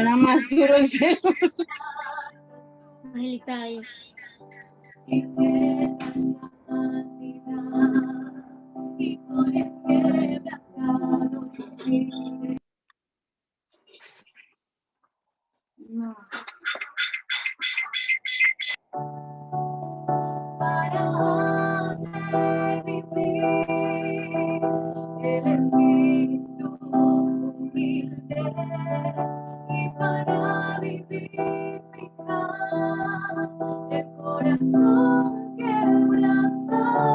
Suena más duro el cielo. Angelita, ahí. Y que la santidad y con el quebrantado vive. No. Para hacer vivir el espíritu humilde y para vivificar el corazón quebrantado.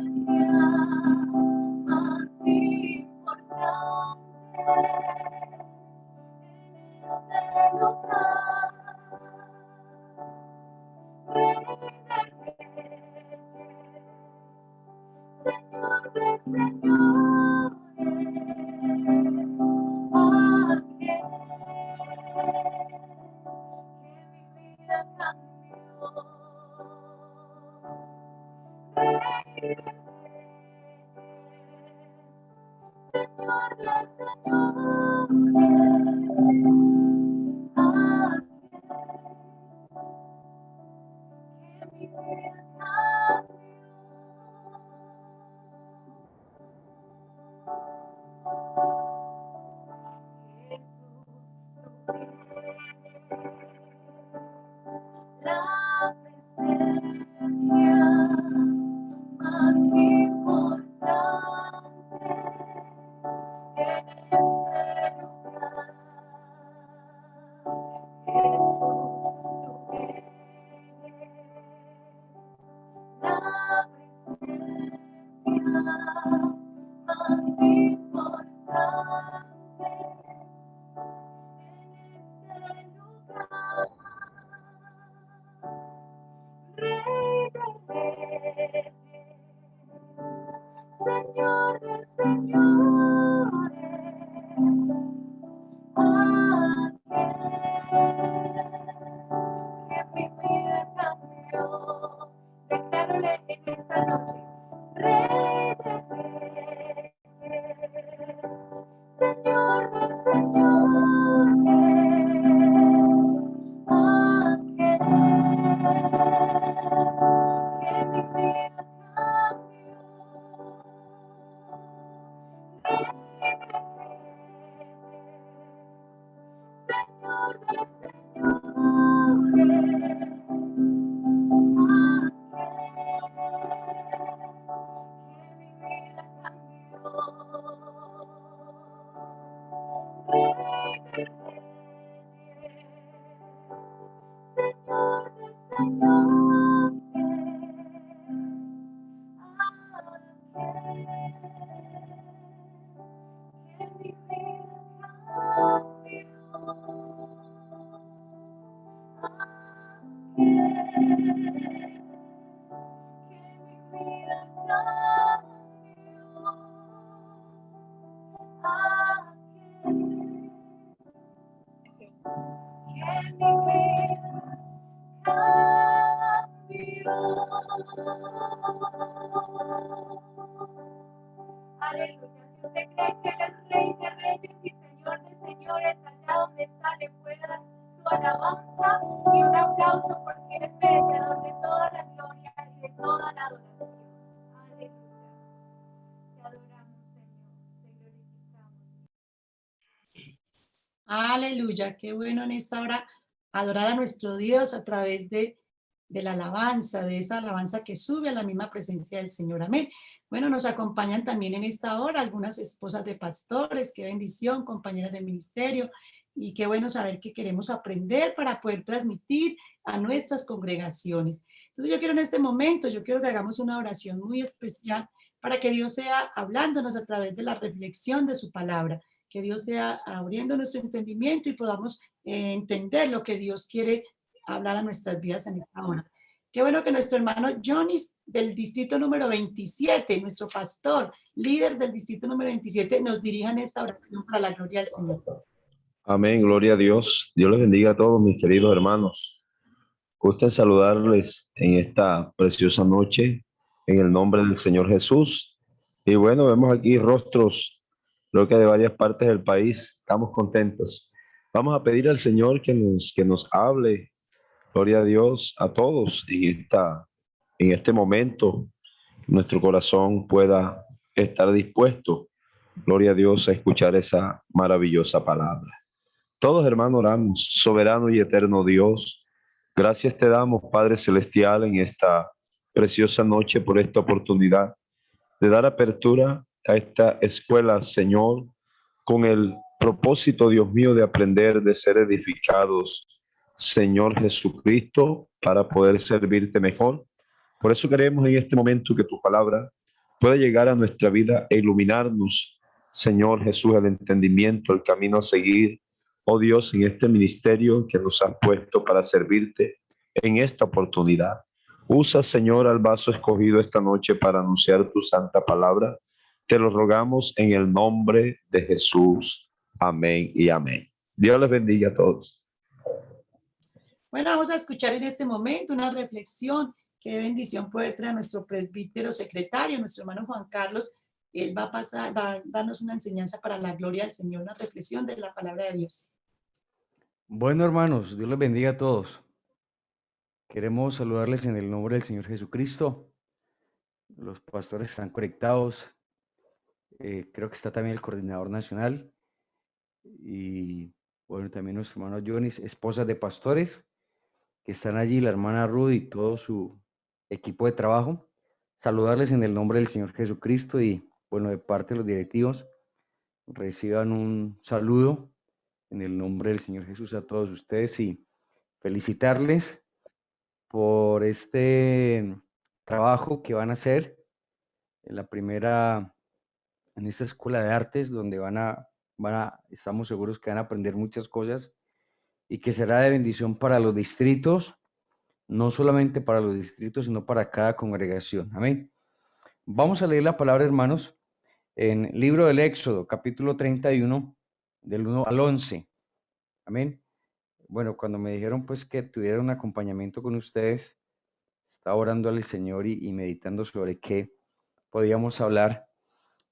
Sea la la presencia más importante en este lugar. La presencia más importante en este lugar. Rey de reyes, Señor de señores, aquel que mi vida cambió. Rey de reyes, Señor de señores, aquel que mi vida cambió. La presencia más importante en este lugar. Jesús, tú eres la presencia más importante en este lugar. Rey de reyes, Señor de señores, aquel que mi vida cambió. Declárale en esta noche, Rey de reyes, Señor de señores, aquel que mi vida cambió. Rey de reyes, Señor de señores, que mi vida cambió. Rey de reyes, Señor de señores, que mi vida cambió. Aleluya. Si usted cree que Él es Rey de Reyes y Señor de Señores, allá donde está, le puede dar su alabanza y un aplauso porque Él es merecedor de toda la gloria y de toda la adoración. Aleluya. Te adoramos, Señor. Te glorificamos. Aleluya, qué bueno en esta hora adorar a nuestro Dios a través de la alabanza, de esa alabanza que sube a la misma presencia del Señor. Amén. Bueno, nos acompañan también en esta hora algunas esposas de pastores, qué bendición, compañeras de ministerio, y qué bueno saber que queremos aprender para poder transmitir a nuestras congregaciones. Entonces yo quiero en este momento, yo quiero que hagamos una oración muy especial para que Dios sea hablándonos a través de la reflexión de su palabra, que Dios sea abriendo nuestro entendimiento y podamos entender lo que Dios quiere hablar a nuestras vidas en esta hora. Qué bueno que nuestro hermano Johnny del distrito número 27, nuestro pastor, líder del distrito número 27, nos dirija en esta oración para la gloria del Señor. Amén, gloria a Dios. Dios les bendiga a todos mis queridos hermanos. Gusto en saludarles en esta preciosa noche en el nombre del Señor Jesús. Y bueno, vemos aquí rostros, creo que de varias partes del país. Estamos contentos. Vamos a pedir al Señor que nos hable, gloria a Dios, a todos en este momento. Nuestro corazón pueda estar dispuesto, gloria a Dios, a escuchar esa maravillosa palabra. Todos, hermanos, oramos. Soberano y eterno Dios, gracias te damos, Padre Celestial, en esta preciosa noche por esta oportunidad de dar apertura a esta escuela, Señor, con el propósito, Dios mío, de aprender, de ser edificados, Señor Jesucristo, para poder servirte mejor. Por eso queremos en este momento que tu palabra pueda llegar a nuestra vida e iluminarnos, Señor Jesús, el entendimiento, el camino a seguir. Oh Dios, en este ministerio que nos has puesto para servirte en esta oportunidad. Usa, Señor, al vaso escogido esta noche para anunciar tu santa palabra. Te lo rogamos en el nombre de Jesús. Amén y amén. Dios les bendiga a todos. Bueno, vamos a escuchar en este momento una reflexión. Qué bendición poder traer a nuestro presbítero secretario, nuestro hermano Juan Carlos. Él va a darnos una enseñanza para la gloria del Señor, una reflexión de la palabra de Dios. Bueno, hermanos, Dios les bendiga a todos. Queremos saludarles en el nombre del Señor Jesucristo. Los pastores están conectados. Creo que está también el coordinador nacional. Y bueno, también nuestro hermano Johnny, esposas de pastores, que están allí, la hermana Ruth y todo su equipo de trabajo. Saludarles en el nombre del Señor Jesucristo y bueno, de parte de los directivos, reciban un saludo en el nombre del Señor Jesús a todos ustedes y felicitarles por este trabajo que van a hacer en en esta escuela de artes, donde estamos seguros que van a aprender muchas cosas y que será de bendición para los distritos, no solamente para los distritos, sino para cada congregación. Amén. Vamos a leer la palabra, hermanos, en libro del Éxodo, capítulo 31, del 1 al 11. Amén. Bueno, cuando me dijeron pues que tuviera un acompañamiento con ustedes, estaba orando al Señor y meditando sobre qué podíamos hablar.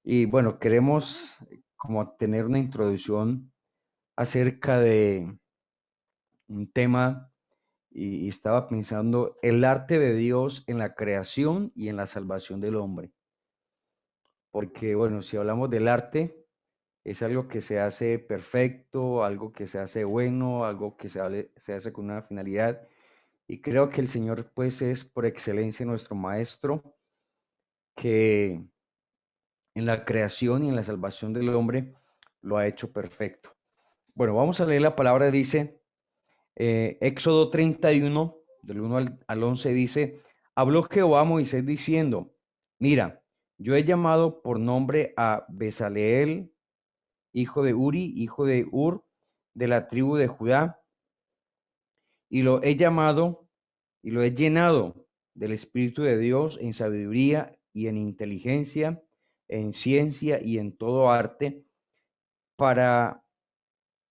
Y bueno, queremos como tener una introducción acerca de un tema y estaba pensando el arte de Dios en la creación y en la salvación del hombre. Porque bueno, si hablamos del arte, es algo que se hace perfecto, algo que se hace bueno, algo que se hace con una finalidad. Y creo que el Señor pues es por excelencia nuestro maestro, que en la creación y en la salvación del hombre lo ha hecho perfecto. Bueno, vamos a leer la palabra, dice, Éxodo 31, del 1 al 11, dice, habló Jehová a Moisés diciendo, mira, yo he llamado por nombre a Bezaleel, hijo de Uri, hijo de Ur, de la tribu de Judá, y lo he llamado y lo he llenado del Espíritu de Dios en sabiduría y en inteligencia, en ciencia y en todo arte, para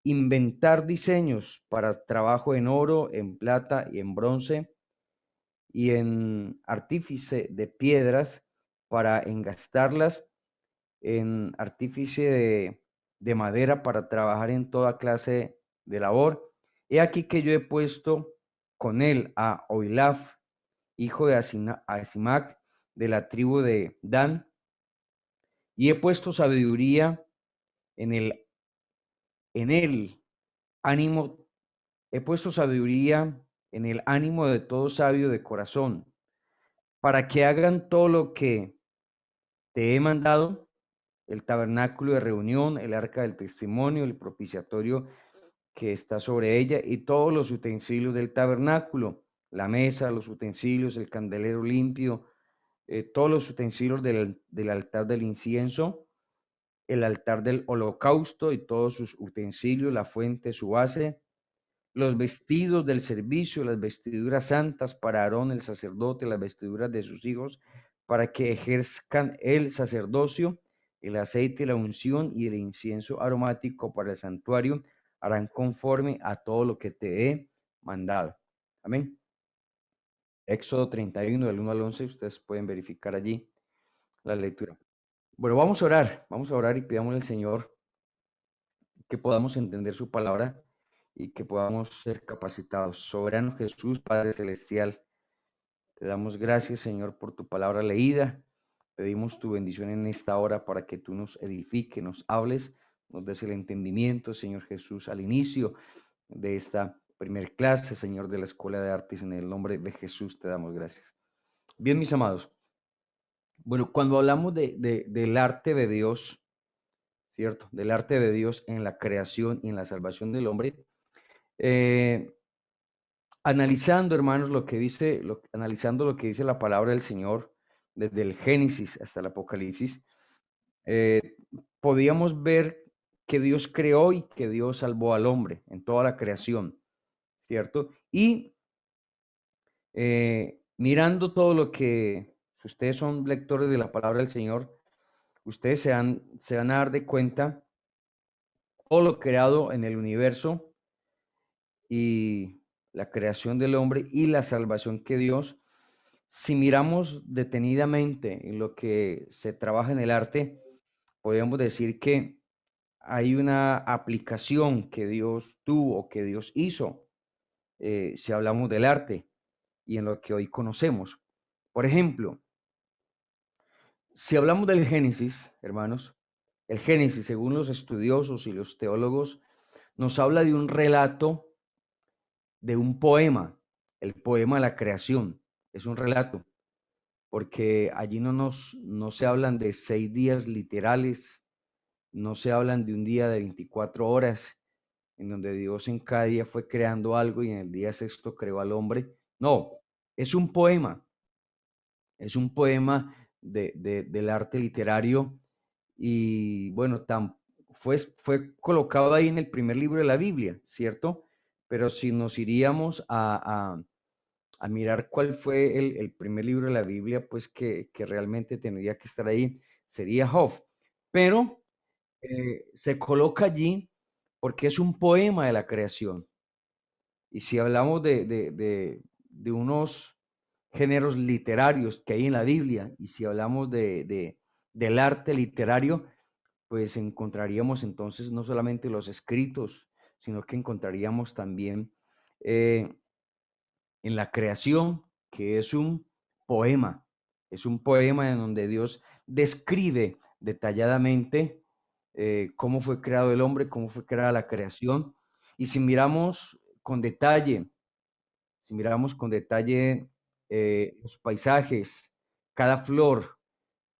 inventar diseños para trabajo en oro, en plata y en bronce, y en artífice de piedras para engastarlas, en artífice de madera para trabajar en toda clase de labor. He aquí que yo he puesto con él a Oilaf, hijo de Asimac, de la tribu de Dan, y he puesto sabiduría en el ánimo, he puesto sabiduría en el ánimo de todo sabio de corazón, para que hagan todo lo que te he mandado: el tabernáculo de reunión, el arca del testimonio, el propiciatorio que está sobre ella, y todos los utensilios del tabernáculo, la mesa, los utensilios, el candelero limpio, todos los utensilios del altar del incienso, el altar del holocausto y todos sus utensilios, la fuente, su base, los vestidos del servicio, las vestiduras santas para Aarón el sacerdote, las vestiduras de sus hijos, para que ejerzcan el sacerdocio, el aceite, la unción y el incienso aromático para el santuario, harán conforme a todo lo que te he mandado. Amén. Éxodo 31, del 1 al 11, ustedes pueden verificar allí la lectura. Bueno, vamos a orar y pidamos al Señor que podamos entender su palabra y que podamos ser capacitados. Soberano Jesús, Padre Celestial, te damos gracias, Señor, por tu palabra leída. Pedimos tu bendición en esta hora para que tú nos edifiques, nos hables, nos des el entendimiento, Señor Jesús, al inicio de esta primer clase, Señor, de la Escuela de Artes. En el nombre de Jesús te damos gracias. Bien, mis amados. Bueno, cuando hablamos del arte de Dios, ¿cierto? Del arte de Dios en la creación y en la salvación del hombre, analizando, hermanos, analizando lo que dice la palabra del Señor, desde el Génesis hasta el Apocalipsis, podíamos ver que Dios creó y que Dios salvó al hombre en toda la creación, ¿cierto? Y mirando todo lo que, si ustedes son lectores de la palabra del Señor, ustedes se van a dar de cuenta todo lo creado en el universo y la creación del hombre y la salvación que Dios. Si miramos detenidamente en lo que se trabaja en el arte, podríamos decir que hay una aplicación que Dios tuvo, que Dios hizo, si hablamos del arte y en lo que hoy conocemos. Por ejemplo, si hablamos del Génesis, hermanos, el Génesis, según los estudiosos y los teólogos, nos habla de un relato, de un poema, el poema de la creación. Es un relato, porque allí no se hablan de 6 días literales, no se hablan de un día de 24 horas, en donde Dios en cada día fue creando algo y en el día sexto creó al hombre. No, es un poema del arte literario, y bueno, fue colocado ahí en el primer libro de la Biblia, ¿cierto? Pero si nos iríamos a mirar cuál fue el primer libro de la Biblia, pues que realmente tendría que estar ahí, sería Job. Pero se coloca allí porque es un poema de la creación. Y si hablamos de unos géneros literarios que hay en la Biblia, y si hablamos del arte literario, pues encontraríamos entonces no solamente los escritos, sino que encontraríamos también en la creación, que es un poema en donde Dios describe detalladamente cómo fue creado el hombre, cómo fue creada la creación. Y si miramos con detalle, los paisajes, cada flor,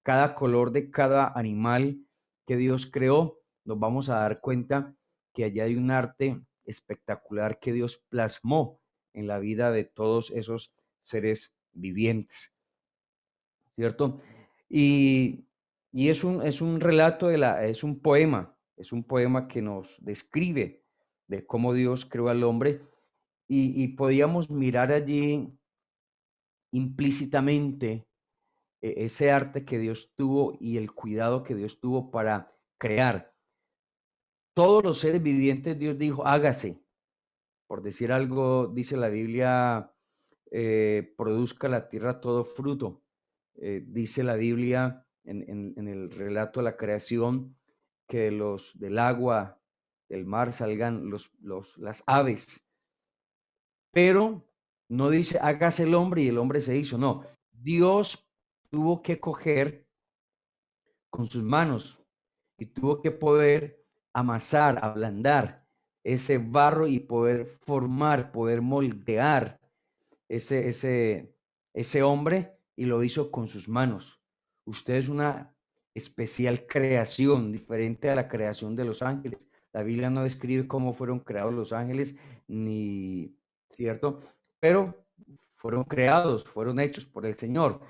cada color de cada animal que Dios creó, nos vamos a dar cuenta que allá hay un arte espectacular que Dios plasmó en la vida de todos esos seres vivientes, ¿cierto? Y es un relato, es un poema que nos describe de cómo Dios creó al hombre, y podíamos mirar allí implícitamente ese arte que Dios tuvo y el cuidado que Dios tuvo para crear. Todos los seres vivientes, Dios dijo, hágase. Por decir algo, dice la Biblia produzca la tierra todo fruto. Dice la Biblia en el relato de la creación que del agua, del mar salgan las aves, pero no dice hágase el hombre y el hombre se hizo, no. Dios tuvo que coger con sus manos y tuvo que poder amasar, ablandar ese barro y poder formar, poder moldear ese hombre, y lo hizo con sus manos. Usted es una especial creación, diferente a la creación de los ángeles. La Biblia no describe cómo fueron creados los ángeles, ni, ¿cierto? Pero fueron creados, fueron hechos por el Señor.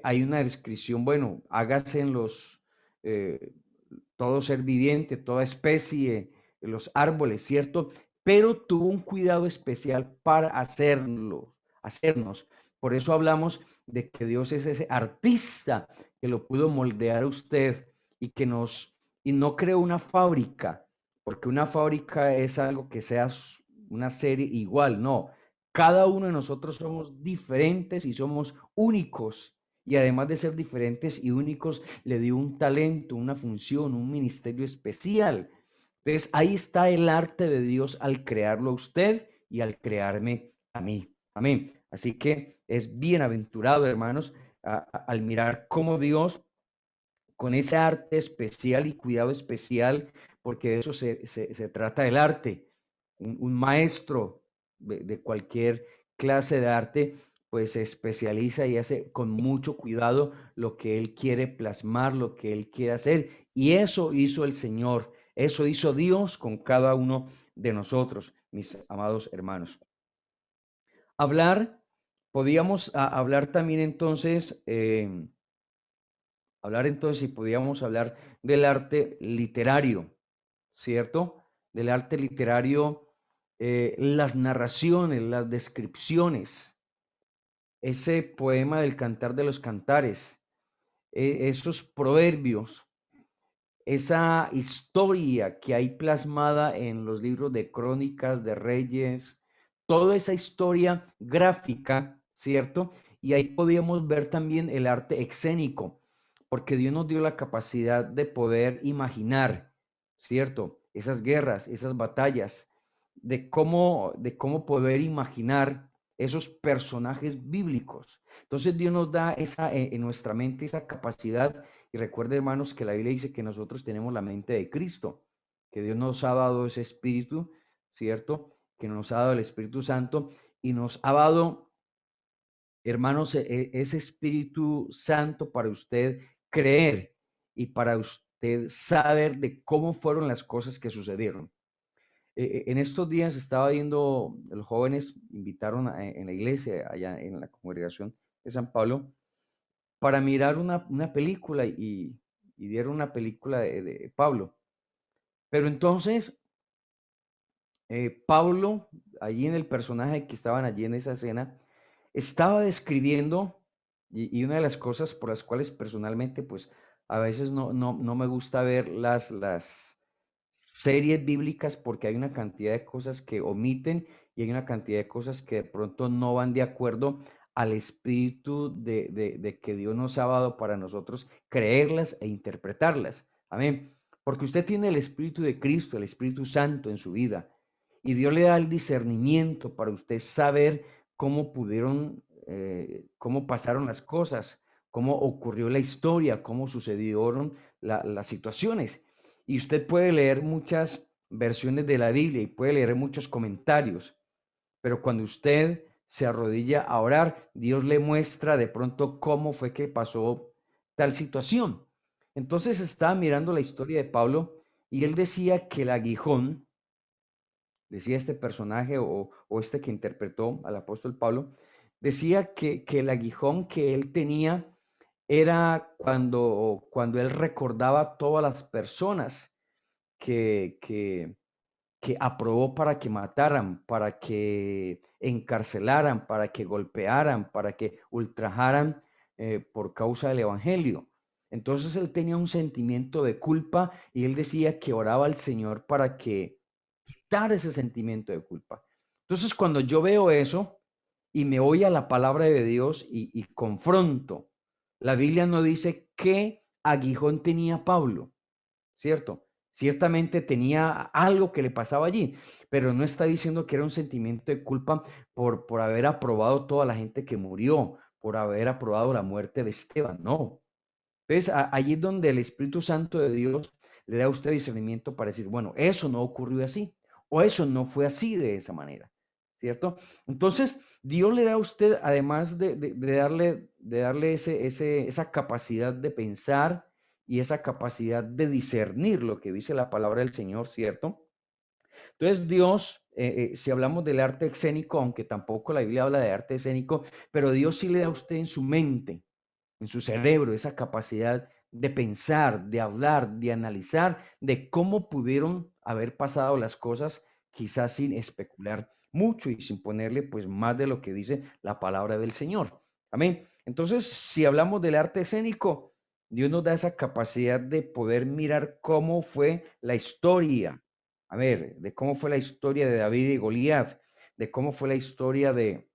Hay una descripción, bueno, hágase en todo ser viviente, toda especie, los árboles, ¿cierto? Pero tuvo un cuidado especial para hacernos. Por eso hablamos de que Dios es ese artista que lo pudo moldear a usted y y no creó una fábrica, porque una fábrica es algo que sea una serie igual, no. Cada uno de nosotros somos diferentes y somos únicos. Y además de ser diferentes y únicos, le dio un talento, una función, un ministerio especial. Entonces, ahí está el arte de Dios al crearlo a usted y al crearme a mí. Amén. Así que es bienaventurado, hermanos, al mirar cómo Dios, con ese arte especial y cuidado especial, porque de eso se trata el arte. Un maestro de cualquier clase de arte, pues se especializa y hace con mucho cuidado lo que él quiere plasmar, lo que él quiere hacer. Y eso hizo el Señor, eso hizo Dios con cada uno de nosotros, mis amados hermanos. Podíamos hablar también entonces, y podíamos hablar del arte literario, ¿cierto? Del arte literario, las narraciones, las descripciones, ese poema del Cantar de los Cantares, esos proverbios, esa historia que hay plasmada en los libros de Crónicas, de Reyes, toda esa historia gráfica, ¿cierto? Y ahí podíamos ver también el arte escénico, porque Dios nos dio la capacidad de poder imaginar, ¿cierto? Esas guerras, esas batallas, de cómo poder imaginar esos personajes bíblicos. Entonces Dios nos da en nuestra mente esa capacidad. Y recuerde, hermanos, que la Biblia dice que nosotros tenemos la mente de Cristo, que Dios nos ha dado ese espíritu, ¿cierto? Que nos ha dado el Espíritu Santo y nos ha dado, hermanos, ese Espíritu Santo para usted creer y para usted saber de cómo fueron las cosas que sucedieron. En estos días estaba viendo, los jóvenes invitaron en la iglesia, allá en la congregación de San Pablo, para mirar una película y dieron una película de Pablo. Pero entonces, Pablo, allí en el personaje que estaban allí en esa escena, estaba describiendo, y una de las cosas por las cuales personalmente, pues a veces no me gusta ver las series bíblicas, porque hay una cantidad de cosas que omiten y hay una cantidad de cosas que de pronto no van de acuerdo al espíritu de que Dios nos ha dado para nosotros creerlas e interpretarlas. Amén. Porque usted tiene el Espíritu de Cristo, el Espíritu Santo en su vida, y Dios le da el discernimiento para usted saber cómo cómo pasaron las cosas, cómo ocurrió la historia, cómo sucedieron las situaciones. Y usted puede leer muchas versiones de la Biblia y puede leer muchos comentarios, pero cuando usted se arrodilla a orar, Dios le muestra de pronto cómo fue que pasó tal situación. Entonces estaba mirando la historia de Pablo y él decía que el aguijón, decía este personaje o este que interpretó al apóstol Pablo, decía que el aguijón que él tenía era cuando él recordaba todas las personas que, que, que aprobó para que mataran, para que encarcelaran, para que golpearan, para que ultrajaran por causa del evangelio. Entonces él tenía un sentimiento de culpa y él decía que oraba al Señor para que quitar ese sentimiento de culpa. Entonces cuando yo veo eso, y me voy a la palabra de Dios y confronto, la Biblia no dice qué aguijón tenía Pablo, ¿cierto? Ciertamente tenía algo que le pasaba allí, pero no está diciendo que era un sentimiento de culpa por haber aprobado toda la gente que murió, por haber aprobado la muerte de Esteban, no. Entonces, allí es donde el Espíritu Santo de Dios le da a usted discernimiento para decir, bueno, eso no ocurrió así, o eso no fue así de esa manera, ¿cierto? Entonces, Dios le da a usted, además de darle esa capacidad de pensar y esa capacidad de discernir lo que dice la palabra del Señor, ¿cierto? Entonces, Dios, si hablamos del arte escénico, aunque tampoco la Biblia habla de arte escénico, pero Dios sí le da a usted en su mente, en su cerebro, esa capacidad de pensar, de hablar, de analizar, de cómo pudieron haber pasado las cosas, quizás sin especular mucho y sin ponerle pues más de lo que dice la palabra del Señor. Amén. Entonces, si hablamos del arte escénico, Dios nos da esa capacidad de poder mirar cómo fue la historia, a ver, de cómo fue la historia de David y Goliat, de cómo fue la historia de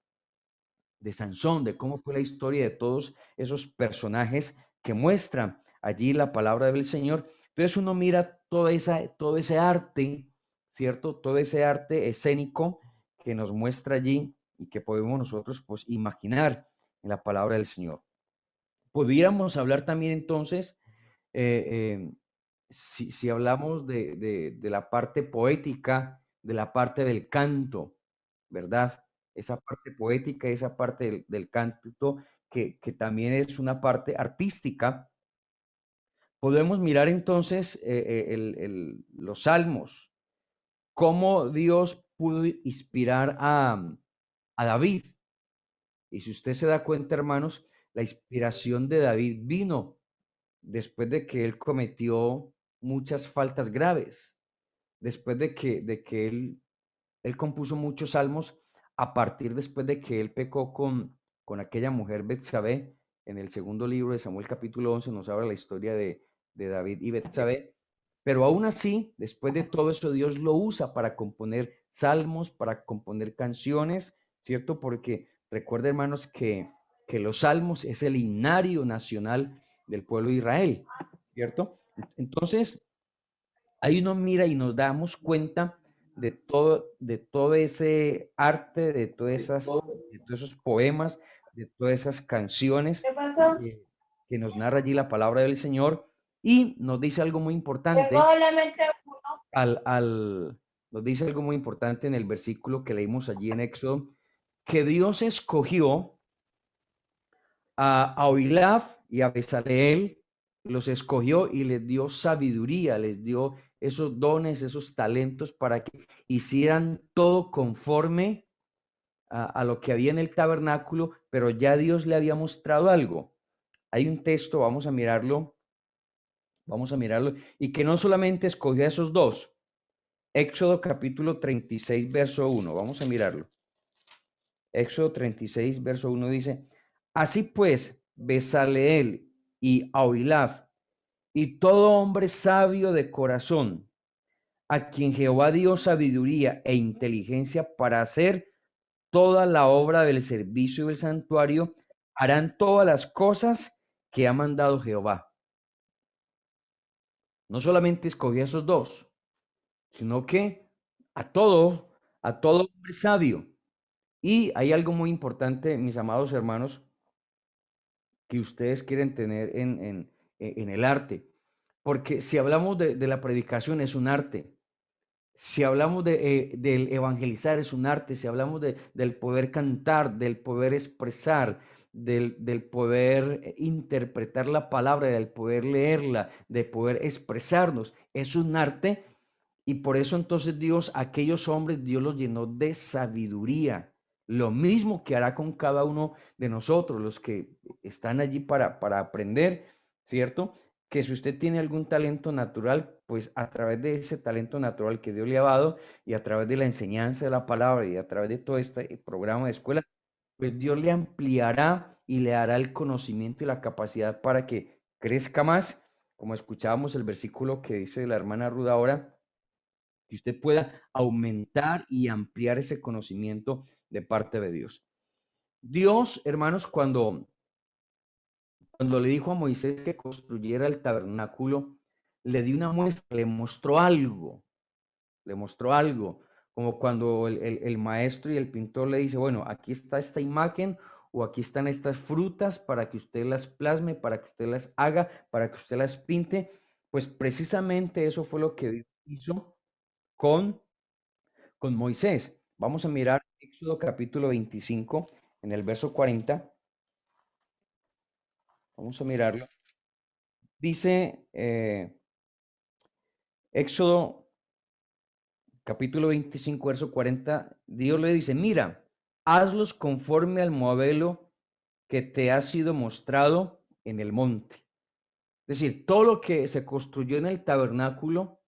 Sansón, de cómo fue la historia de todos esos personajes que muestran allí la palabra del Señor. Entonces uno mira todo ese arte, ¿cierto? Todo ese arte escénico que nos muestra allí y que podemos nosotros pues imaginar en la palabra del Señor. Pudiéramos hablar también entonces, eh, si hablamos de la parte poética, de la parte del canto, ¿verdad? Esa parte poética, esa parte del canto, que también es una parte artística. Podemos mirar entonces los salmos, cómo Dios pudo inspirar a David. Y si usted se da cuenta, hermanos, la inspiración de David vino después de que él cometió muchas faltas graves, después de que él compuso muchos salmos a partir después de que él pecó con aquella mujer Betsabé. En el segundo libro de Samuel capítulo 11 nos habla la historia de David y Betsabé. Pero aún así, después de todo eso, Dios lo usa para componer salmos, para componer canciones, ¿cierto? Porque recuerda, hermanos, que los salmos es el himnario nacional del pueblo de Israel, ¿cierto? Entonces, ahí uno mira y nos damos cuenta de todo ese arte, de todos esos poemas, de todas esas canciones ¿Qué pasó? que nos narra allí la palabra del Señor y nos dice algo muy importante, Tengo solamente uno. nos dice algo muy importante en el versículo que leímos allí en Éxodo, que Dios escogió a Oholiab y a Bezaleel, los escogió y les dio sabiduría, les dio esos dones, esos talentos para que hicieran todo conforme a lo que había en el tabernáculo, pero ya Dios le había mostrado algo. Hay un texto, vamos a mirarlo, y que no solamente escogió a esos dos. Éxodo capítulo 36, verso 1, vamos a mirarlo. Éxodo 36, verso 1 dice, así pues, Bezaleel y Aholiab y todo hombre sabio de corazón, a quien Jehová dio sabiduría e inteligencia para hacer toda la obra del servicio del santuario, harán todas las cosas que ha mandado Jehová. No solamente escogió a esos dos, sino que a todo hombre sabio. Y hay algo muy importante, mis amados hermanos, que ustedes quieren tener en el arte. Porque si hablamos de la predicación, es un arte. Si hablamos del evangelizar, es un arte. Si hablamos del poder cantar, del poder expresar, del poder interpretar la palabra, del poder leerla, de poder expresarnos, es un arte. Y por eso entonces Dios, aquellos hombres, Dios los llenó de sabiduría. Lo mismo que hará con cada uno de nosotros, los que están allí para aprender, ¿cierto? Que si usted tiene algún talento natural, pues a través de ese talento natural que Dios le ha dado y a través de la enseñanza de la palabra y a través de todo este programa de escuela, pues Dios le ampliará y le dará el conocimiento y la capacidad para que crezca más, como escuchábamos el versículo que dice la hermana Ruda ahora, que usted pueda aumentar y ampliar ese conocimiento de parte de Dios. Dios, hermanos, cuando le dijo a Moisés que construyera el tabernáculo, le dio una muestra, le mostró algo, como cuando el maestro y el pintor le dice, bueno, aquí está esta imagen o aquí están estas frutas para que usted las plasme, para que usted las haga, para que usted las pinte. Pues precisamente eso fue lo que Dios hizo con Moisés. Vamos a mirar Éxodo capítulo 25 en el verso 40. Vamos a mirarlo. Dice Éxodo capítulo 25, verso 40, Dios le dice, mira, hazlos conforme al modelo que te ha sido mostrado en el monte. Es decir, todo lo que se construyó en el tabernáculo,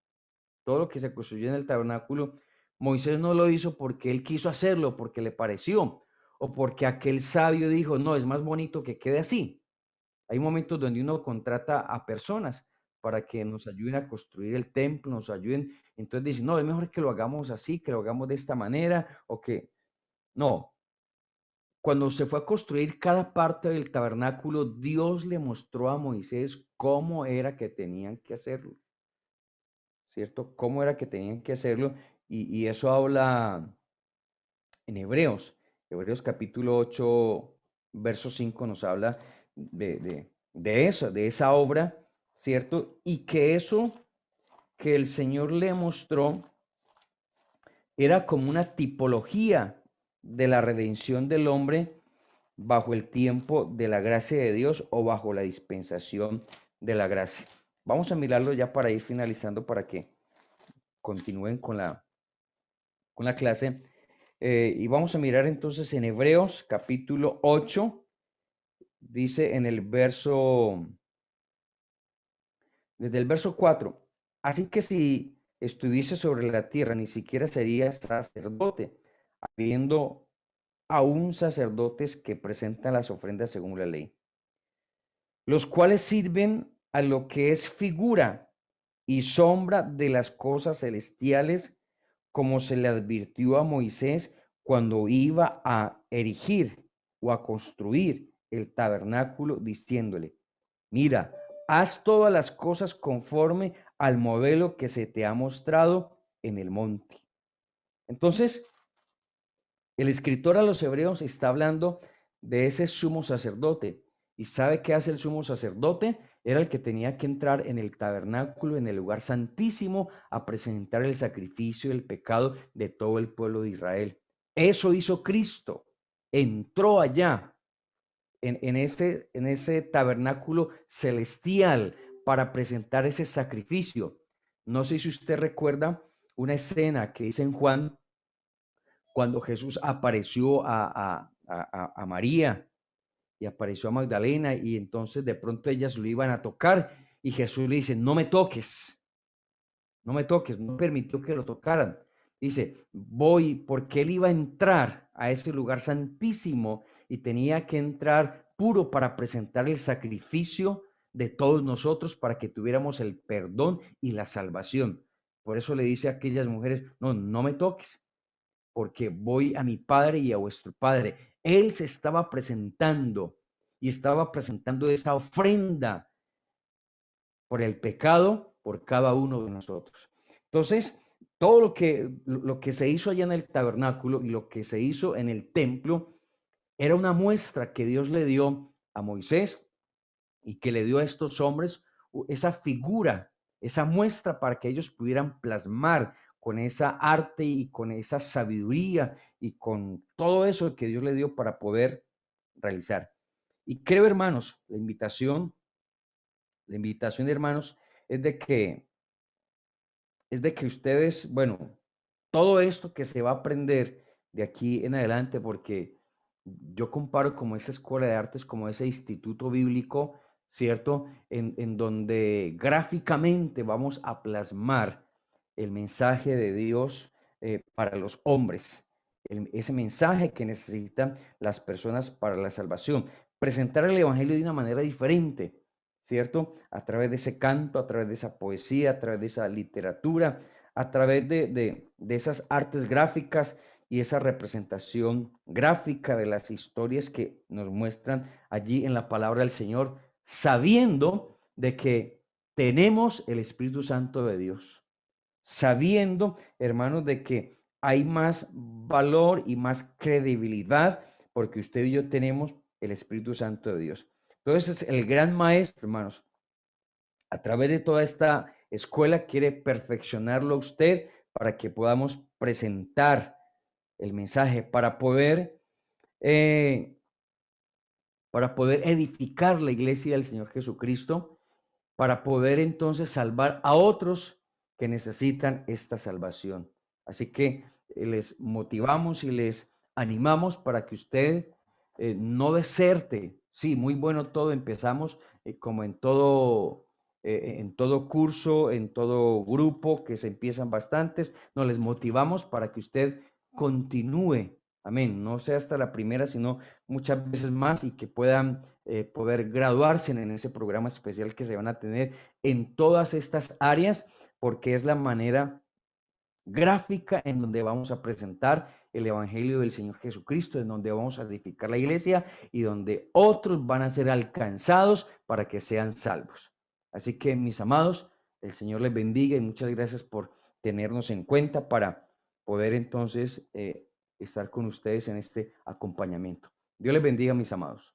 Moisés no lo hizo porque él quiso hacerlo, porque le pareció, o porque aquel sabio dijo, no, es más bonito que quede así. Hay momentos donde uno contrata a personas para que nos ayuden a construir el templo, nos ayuden. Entonces dicen, no, es mejor que lo hagamos así, que lo hagamos de esta manera, o que no. Cuando se fue a construir cada parte del tabernáculo, Dios le mostró a Moisés cómo era que tenían que hacerlo, ¿cierto? Cómo era que tenían que hacerlo. Y eso habla en Hebreos capítulo 8, verso 5 nos habla de eso, de esa obra, ¿cierto? Y que eso que el Señor le mostró era como una tipología de la redención del hombre bajo el tiempo de la gracia de Dios o bajo la dispensación de la gracia. Vamos a mirarlo ya para ir finalizando para que continúen con la clase. Y vamos a mirar entonces en Hebreos capítulo 8, dice en el verso, desde el verso 4, así que si estuviese sobre la tierra, ni siquiera sería sacerdote, habiendo aún sacerdotes que presentan las ofrendas según la ley, los cuales sirven a lo que es figura y sombra de las cosas celestiales, como se le advirtió a Moisés cuando iba a erigir o a construir el tabernáculo, diciéndole, mira, haz todas las cosas conforme al modelo que se te ha mostrado en el monte. Entonces, el escritor a los hebreos está hablando de ese sumo sacerdote. ¿Y sabe qué hace el sumo sacerdote? Era el que tenía que entrar en el tabernáculo, en el lugar santísimo, a presentar el sacrificio del pecado de todo el pueblo de Israel. Eso hizo Cristo. Entró allá, en ese tabernáculo celestial, para presentar ese sacrificio. No sé si usted recuerda una escena que dice en Juan, cuando Jesús apareció a María y apareció a Magdalena, y entonces de pronto ellas lo iban a tocar y Jesús le dice, no me toques, no permitió que lo tocaran. Dice, voy, porque él iba a entrar a ese lugar santísimo y tenía que entrar puro para presentar el sacrificio de todos nosotros para que tuviéramos el perdón y la salvación. Por eso le dice a aquellas mujeres, no me toques, porque voy a mi Padre y a vuestro Padre. Él se estaba presentando y estaba presentando esa ofrenda por el pecado, por cada uno de nosotros. Entonces, todo lo que se hizo allá en el tabernáculo y lo que se hizo en el templo era una muestra que Dios le dio a Moisés y que le dio a estos hombres esa figura, esa muestra para que ellos pudieran plasmar con esa arte y con esa sabiduría y con todo eso que Dios le dio para poder realizar. Y creo, hermanos, la invitación, hermanos, es de que ustedes, bueno, todo esto que se va a aprender de aquí en adelante, porque yo comparo como esa escuela de artes, como ese instituto bíblico, ¿cierto? En donde gráficamente vamos a plasmar el mensaje de Dios para los hombres, ese mensaje que necesitan las personas para la salvación. Presentar el Evangelio de una manera diferente, ¿cierto? A través de ese canto, a través de esa poesía, a través de esa literatura, a través de esas artes gráficas y esa representación gráfica de las historias que nos muestran allí en la palabra del Señor, sabiendo de que tenemos el Espíritu Santo de Dios, sabiendo, hermanos, de que hay más valor y más credibilidad porque usted y yo tenemos el Espíritu Santo de Dios. Entonces, el gran maestro, hermanos, a través de toda esta escuela quiere perfeccionarlo a usted para que podamos presentar el mensaje, eh, para poder edificar la iglesia del Señor Jesucristo, para poder entonces salvar a otros que necesitan esta salvación. Así que les motivamos y les animamos para que usted no deserte. Sí, muy bueno todo. Empezamos como en todo curso, en todo grupo, que se empiezan bastantes. Nos les motivamos para que usted continúe. Amén. No sea hasta la primera, sino muchas veces más y que puedan poder graduarse en ese programa especial que se van a tener en todas estas áreas, porque es la manera gráfica en donde vamos a presentar el Evangelio del Señor Jesucristo, en donde vamos a edificar la iglesia y donde otros van a ser alcanzados para que sean salvos. Así que, mis amados, el Señor les bendiga y muchas gracias por tenernos en cuenta para poder entonces estar con ustedes en este acompañamiento. Dios les bendiga, mis amados.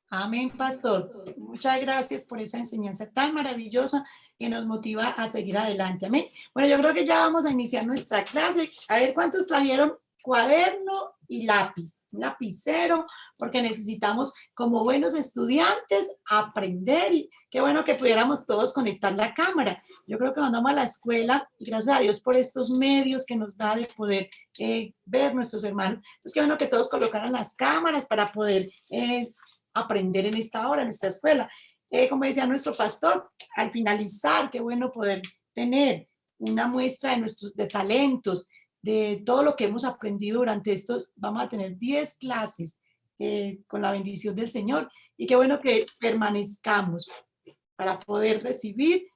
Amén, pastor. Muchas gracias por esa enseñanza tan maravillosa que nos motiva a seguir adelante. Amén. Bueno, yo creo que ya vamos a iniciar nuestra clase. A ver cuántos trajeron cuaderno y lápiz, un lapicero, porque necesitamos como buenos estudiantes aprender y qué bueno que pudiéramos todos conectar la cámara. Yo creo que cuando vamos a la escuela, y gracias a Dios por estos medios que nos da de poder ver nuestros hermanos, entonces qué bueno que todos colocaran las cámaras para poder aprender en esta hora, en esta escuela. Como decía nuestro pastor, al finalizar, qué bueno poder tener una muestra de nuestros de talentos, de todo lo que hemos aprendido durante estos, vamos a tener 10 clases con la bendición del Señor y qué bueno que permanezcamos para poder recibir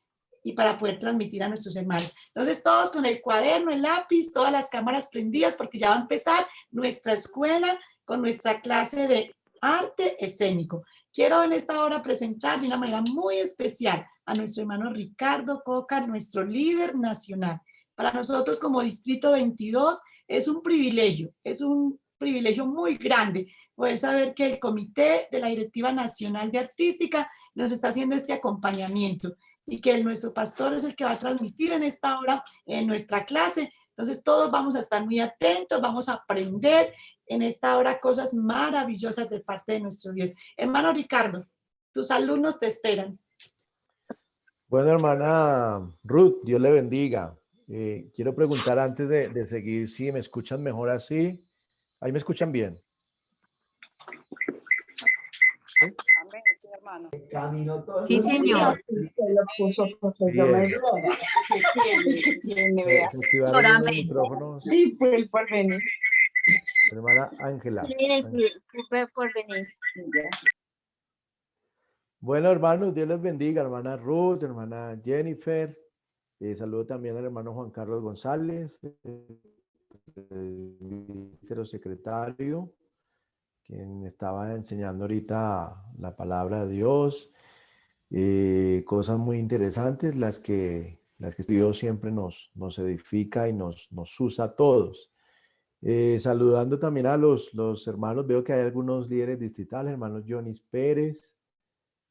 y para poder transmitir a nuestros hermanos. Entonces, todos con el cuaderno, el lápiz, todas las cámaras prendidas, porque ya va a empezar nuestra escuela con nuestra clase de arte escénico. Quiero en esta hora presentar de una manera muy especial a nuestro hermano Ricardo Coca, nuestro líder nacional. Para nosotros como Distrito 22 es un privilegio muy grande poder saber que el Comité de la Directiva Nacional de Artística nos está haciendo este acompañamiento y que nuestro pastor es el que va a transmitir en esta hora en nuestra clase. Entonces todos vamos a estar muy atentos, vamos a aprender en esta hora cosas maravillosas de parte de nuestro Dios. Hermano Ricardo, tus alumnos te esperan. Bueno, hermana Ruth, Dios le bendiga. Quiero preguntar antes de seguir si me escuchan mejor así. ¿Ahí me escuchan bien? Sí, señor. Bien. Activaron los micrófonos. Sí, por venir. Hermana Ángela. Por venir. Bueno, hermanos, Dios les bendiga, hermana Ruth, hermana Jennifer. Saludo también al hermano Juan Carlos González, secretario, quien estaba enseñando ahorita la palabra de Dios. Cosas muy interesantes, las que Dios siempre nos edifica y nos usa a todos. Saludando también a los hermanos, veo que hay algunos líderes distritales, hermanos Jonis Pérez,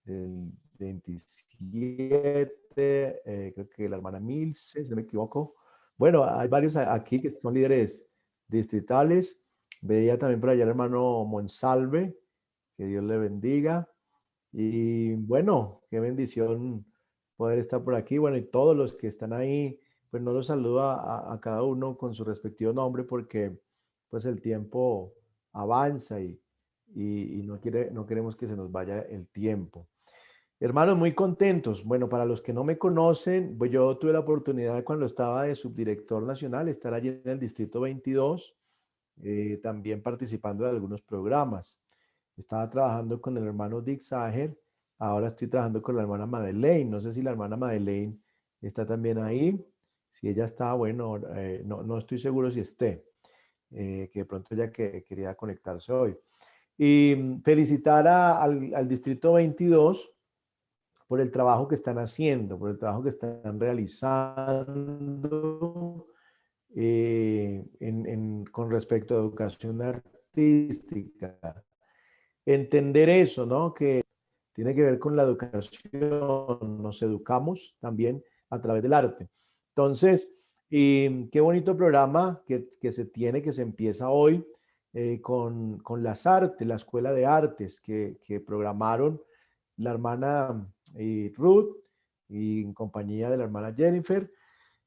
del 27, creo que la hermana Milce, si no me equivoco. Bueno, hay varios aquí que son líderes distritales. Veía también por allá el hermano Monsalve, que Dios le bendiga. Y bueno, qué bendición poder estar por aquí. Bueno, y todos los que están ahí, pues no los saludo a cada uno con su respectivo nombre porque pues el tiempo avanza y no queremos que se nos vaya el tiempo. Hermanos, muy contentos. Bueno, para los que no me conocen, pues yo tuve la oportunidad cuando estaba de subdirector nacional, estar allí en el Distrito 22, también participando de algunos programas. Estaba trabajando con el hermano Dick Sager, ahora estoy trabajando con la hermana Madeleine. No sé si la hermana Madeleine está también ahí. Si ella está, bueno, no estoy seguro si esté, que de pronto ella quería conectarse hoy. Y felicitar al Distrito 22 por el trabajo que están haciendo, por el trabajo que están realizando con respecto a educación artística. Entender eso, ¿no? Que tiene que ver con la educación, nos educamos también a través del arte. Entonces, qué bonito programa que se tiene, que se empieza hoy con las artes, la Escuela de Artes que programaron la hermana Ruth y en compañía de la hermana Jennifer.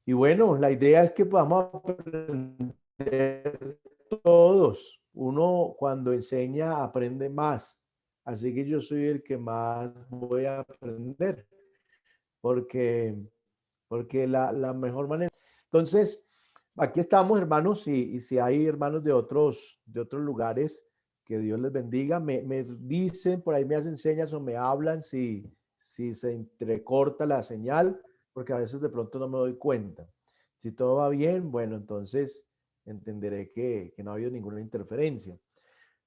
Y bueno, la idea es que podamos aprender todos. Uno cuando enseña aprende más. Así que yo soy el que más voy a aprender porque, porque la mejor manera. Entonces, aquí estamos, hermanos, y si hay hermanos de otros lugares, que Dios les bendiga. Me dicen, por ahí me hacen señas o me hablan si se entrecorta la señal, porque a veces de pronto no me doy cuenta. Si todo va bien, bueno, entonces entenderé que no ha habido ninguna interferencia.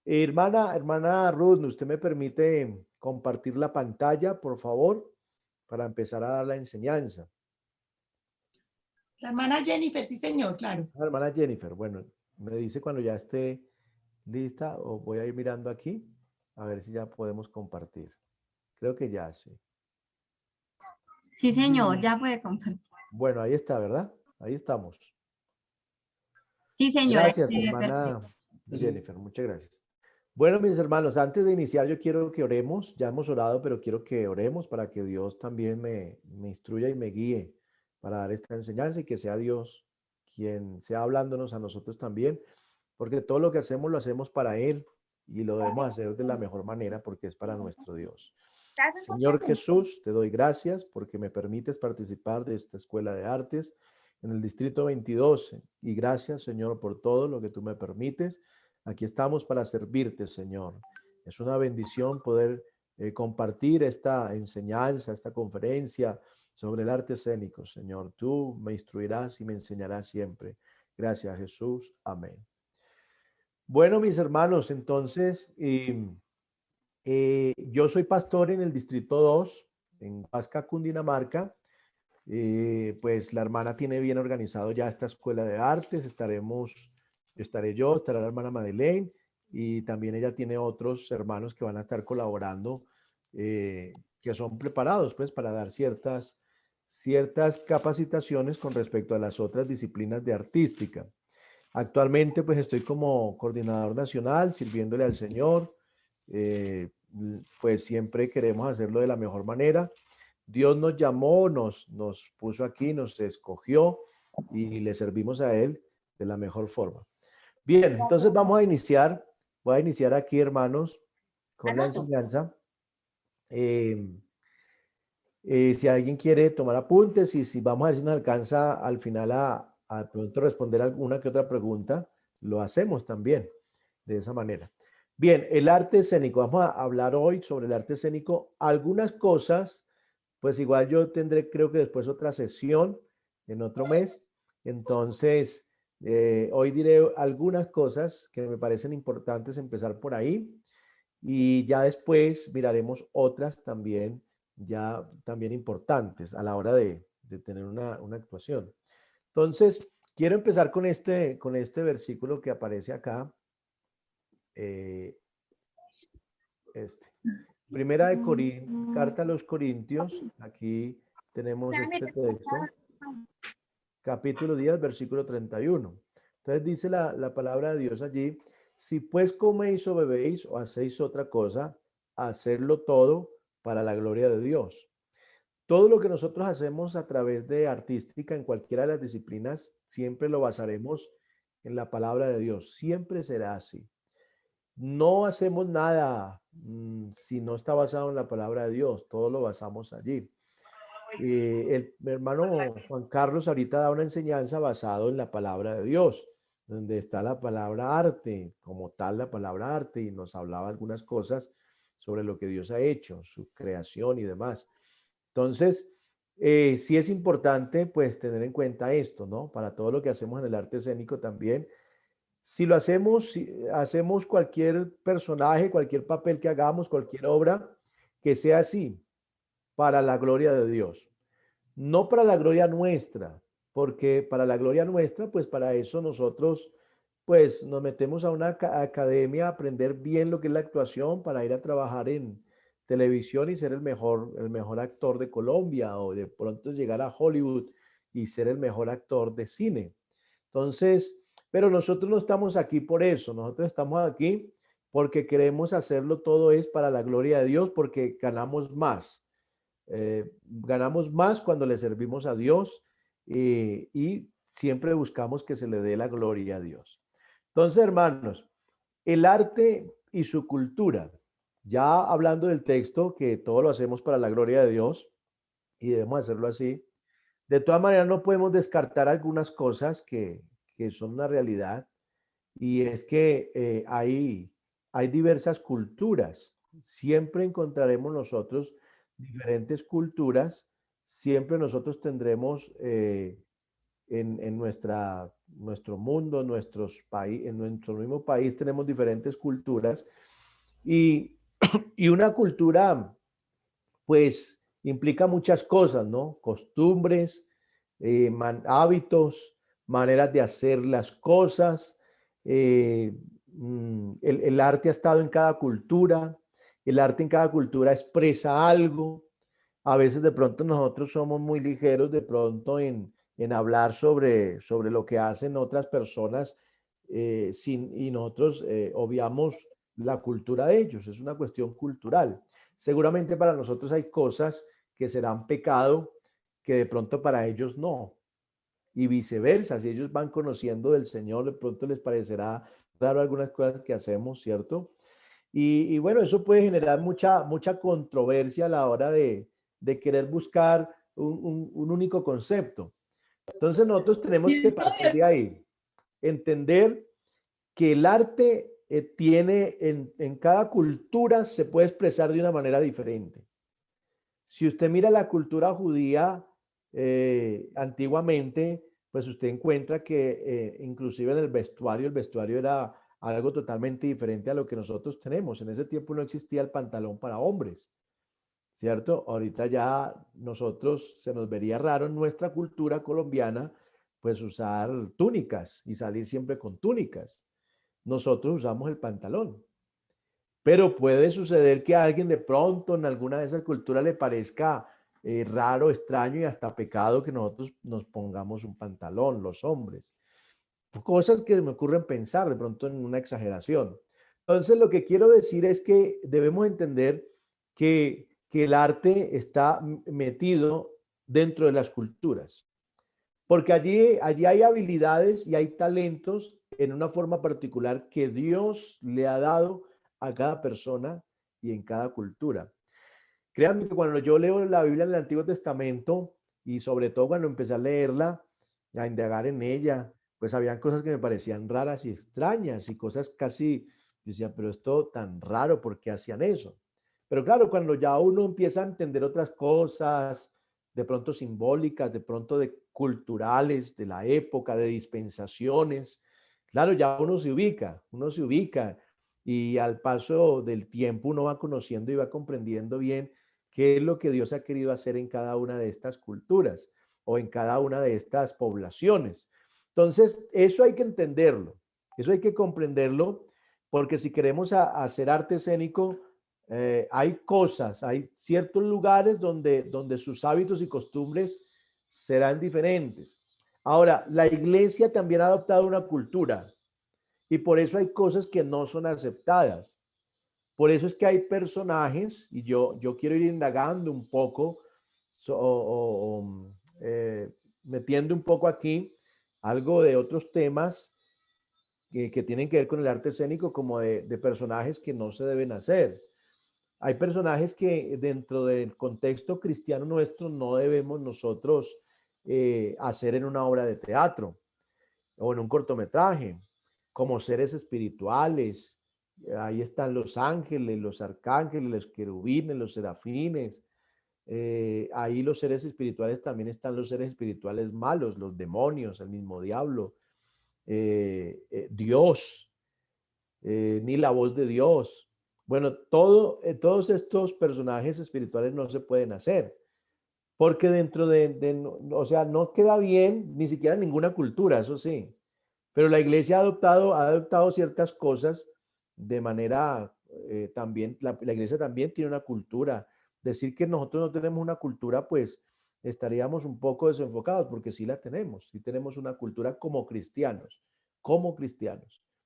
Hermana Ruth, ¿usted me permite compartir la pantalla, por favor, para empezar a dar la enseñanza? La hermana Jennifer, sí, señor, claro. La hermana Jennifer, bueno, me dice cuando ya esté lista o voy a ir mirando aquí a ver si ya podemos compartir. Creo que ya sí. Sí, señor, ya puede compartir. Bueno, ahí está, ¿verdad? Ahí estamos. Sí, señor. Gracias, hermana Jennifer, muchas gracias. Bueno, mis hermanos, antes de iniciar yo quiero que oremos. Ya hemos orado, pero quiero que oremos para que Dios también me instruya y me guíe para dar esta enseñanza y que sea Dios quien sea hablándonos a nosotros también, porque todo lo que hacemos lo hacemos para Él y lo debemos hacer de la mejor manera porque es para nuestro Dios. Señor Jesús, te doy gracias porque me permites participar de esta escuela de artes en el Distrito 22 y gracias, Señor, por todo lo que tú me permites. Aquí estamos para servirte, Señor. Es una bendición poder compartir esta enseñanza, esta conferencia sobre el arte escénico, Señor. Tú me instruirás y me enseñarás siempre. Gracias, Jesús. Amén. Bueno, mis hermanos, entonces, yo soy pastor en el Distrito 2, en Huasca, Cundinamarca. Pues la hermana tiene bien organizado ya esta escuela de artes. Estaré yo, estará la hermana Madeleine y también ella tiene otros hermanos que van a estar colaborando, que son preparados pues para dar ciertas capacitaciones con respecto a las otras disciplinas de artística. Actualmente pues estoy como coordinador nacional sirviéndole al Señor. Pues siempre queremos hacerlo de la mejor manera. Dios nos llamó, nos puso aquí, nos escogió y le servimos a Él de la mejor forma. Bien, entonces vamos a iniciar. Voy a iniciar aquí, hermanos, con la enseñanza. Si alguien quiere tomar apuntes y si vamos a ver si nos alcanza al final a pronto responder alguna que otra pregunta, lo hacemos también de esa manera. Bien, el arte escénico. Vamos a hablar hoy sobre el arte escénico. Algunas cosas, pues igual yo tendré, creo que después otra sesión en otro mes. Entonces, hoy diré algunas cosas que me parecen importantes empezar por ahí y ya después miraremos otras también, ya también importantes a la hora de tener una actuación. Entonces, quiero empezar con este versículo que aparece acá. Primera de Carta a los Corintios, aquí tenemos este texto, capítulo 10, versículo 31. Entonces dice la palabra de Dios allí: si pues coméis o bebéis o hacéis otra cosa, hacedlo todo para la gloria de Dios. Todo lo que nosotros hacemos a través de artística en cualquiera de las disciplinas, siempre lo basaremos en la palabra de Dios. Siempre será así. No hacemos nada si no está basado en la palabra de Dios. Todo lo basamos allí. El hermano Juan Carlos ahorita da una enseñanza basado en la palabra de Dios, donde está la palabra arte, como tal la palabra arte, y nos hablaba algunas cosas sobre lo que Dios ha hecho, su creación y demás. Entonces, sí es importante pues tener en cuenta esto, ¿no? Para todo lo que hacemos en el arte escénico también. Si lo hacemos, si hacemos cualquier personaje, cualquier papel que hagamos, cualquier obra, que sea así, para la gloria de Dios. No para la gloria nuestra, porque para la gloria nuestra, pues para eso nosotros, pues nos metemos a una academia a aprender bien lo que es la actuación para ir a trabajar en televisión y ser el mejor actor de Colombia o de pronto llegar a Hollywood y ser el mejor actor de cine. Entonces, pero nosotros no estamos aquí por eso, nosotros estamos aquí porque queremos hacerlo todo es para la gloria de Dios, porque ganamos más. Ganamos más cuando le servimos a Dios y siempre buscamos que se le dé la gloria a Dios. Entonces, hermanos, el arte y su cultura, ya hablando del texto, que todo lo hacemos para la gloria de Dios y debemos hacerlo así, de todas maneras no podemos descartar algunas cosas que son una realidad y es que hay diversas culturas. Siempre encontraremos nosotros diferentes culturas, siempre nosotros tendremos en nuestro mundo, en nuestro mismo país tenemos diferentes culturas y, y una cultura pues implica muchas cosas, ¿no? Costumbres, hábitos, maneras de hacer las cosas. El arte ha estado en cada cultura, el arte en cada cultura expresa algo. A veces de pronto nosotros somos muy ligeros de pronto en hablar sobre lo que hacen otras personas y nosotros obviamos la cultura de ellos, es una cuestión cultural. Seguramente para nosotros hay cosas que serán pecado que de pronto para ellos no. Y viceversa, si ellos van conociendo del Señor, de pronto les parecerá raro algunas cosas que hacemos, ¿cierto? Y bueno, eso puede generar mucha controversia a la hora de querer buscar un único concepto. Entonces nosotros tenemos que partir de ahí, entender que el arte tiene en cada cultura se puede expresar de una manera diferente. Si usted mira la cultura judía antiguamente, pues usted encuentra que inclusive en el vestuario era algo totalmente diferente a lo que nosotros tenemos. En ese tiempo no existía el pantalón para hombres, ¿cierto? Ahorita ya nosotros se nos vería raro en nuestra cultura colombiana, pues usar túnicas y salir siempre con túnicas. Nosotros usamos el pantalón. Pero puede suceder que a alguien de pronto en alguna de esas culturas le parezca raro, extraño y hasta pecado que nosotros nos pongamos un pantalón, los hombres. Cosas que me ocurren pensar de pronto en una exageración. Entonces, lo que quiero decir es que debemos entender que el arte está metido dentro de las culturas, porque allí hay habilidades y hay talentos en una forma particular que Dios le ha dado a cada persona y en cada cultura. Créanme que cuando yo leo la Biblia en el Antiguo Testamento y sobre todo cuando empecé a leerla, a indagar en ella, pues habían cosas que me parecían raras y extrañas y cosas casi, decía, pero esto tan raro, ¿por qué hacían eso? Pero claro, cuando ya uno empieza a entender otras cosas, de pronto simbólicas, de pronto de culturales, de la época, de dispensaciones, claro, ya uno se ubica y al paso del tiempo uno va conociendo y va comprendiendo bien qué es lo que Dios ha querido hacer en cada una de estas culturas o en cada una de estas poblaciones. Entonces, eso hay que entenderlo, eso hay que comprenderlo, porque si queremos hacer arte escénico, hay cosas, hay ciertos lugares donde sus hábitos y costumbres serán diferentes. Ahora, la iglesia también ha adoptado una cultura y por eso hay cosas que no son aceptadas. Por eso es que hay personajes, y yo quiero ir indagando un poco, metiendo un poco aquí algo de otros temas que tienen que ver con el arte escénico, como de personajes que no se deben hacer. Hay personajes que dentro del contexto cristiano nuestro no debemos nosotros hacer en una obra de teatro o en un cortometraje, como seres espirituales. Ahí están los ángeles, los arcángeles, los querubines, los serafines. Ahí los seres espirituales también están los seres espirituales malos, los demonios, el mismo diablo, Dios, ni la voz de Dios. Bueno, todos estos personajes espirituales no se pueden hacer, porque dentro o sea, no queda bien ni siquiera en ninguna cultura, eso sí, pero la iglesia ha adoptado ciertas cosas de manera, también, la iglesia también tiene una cultura. Decir que nosotros no tenemos una cultura, pues estaríamos un poco desenfocados, porque sí la tenemos, sí tenemos una cultura como cristianos,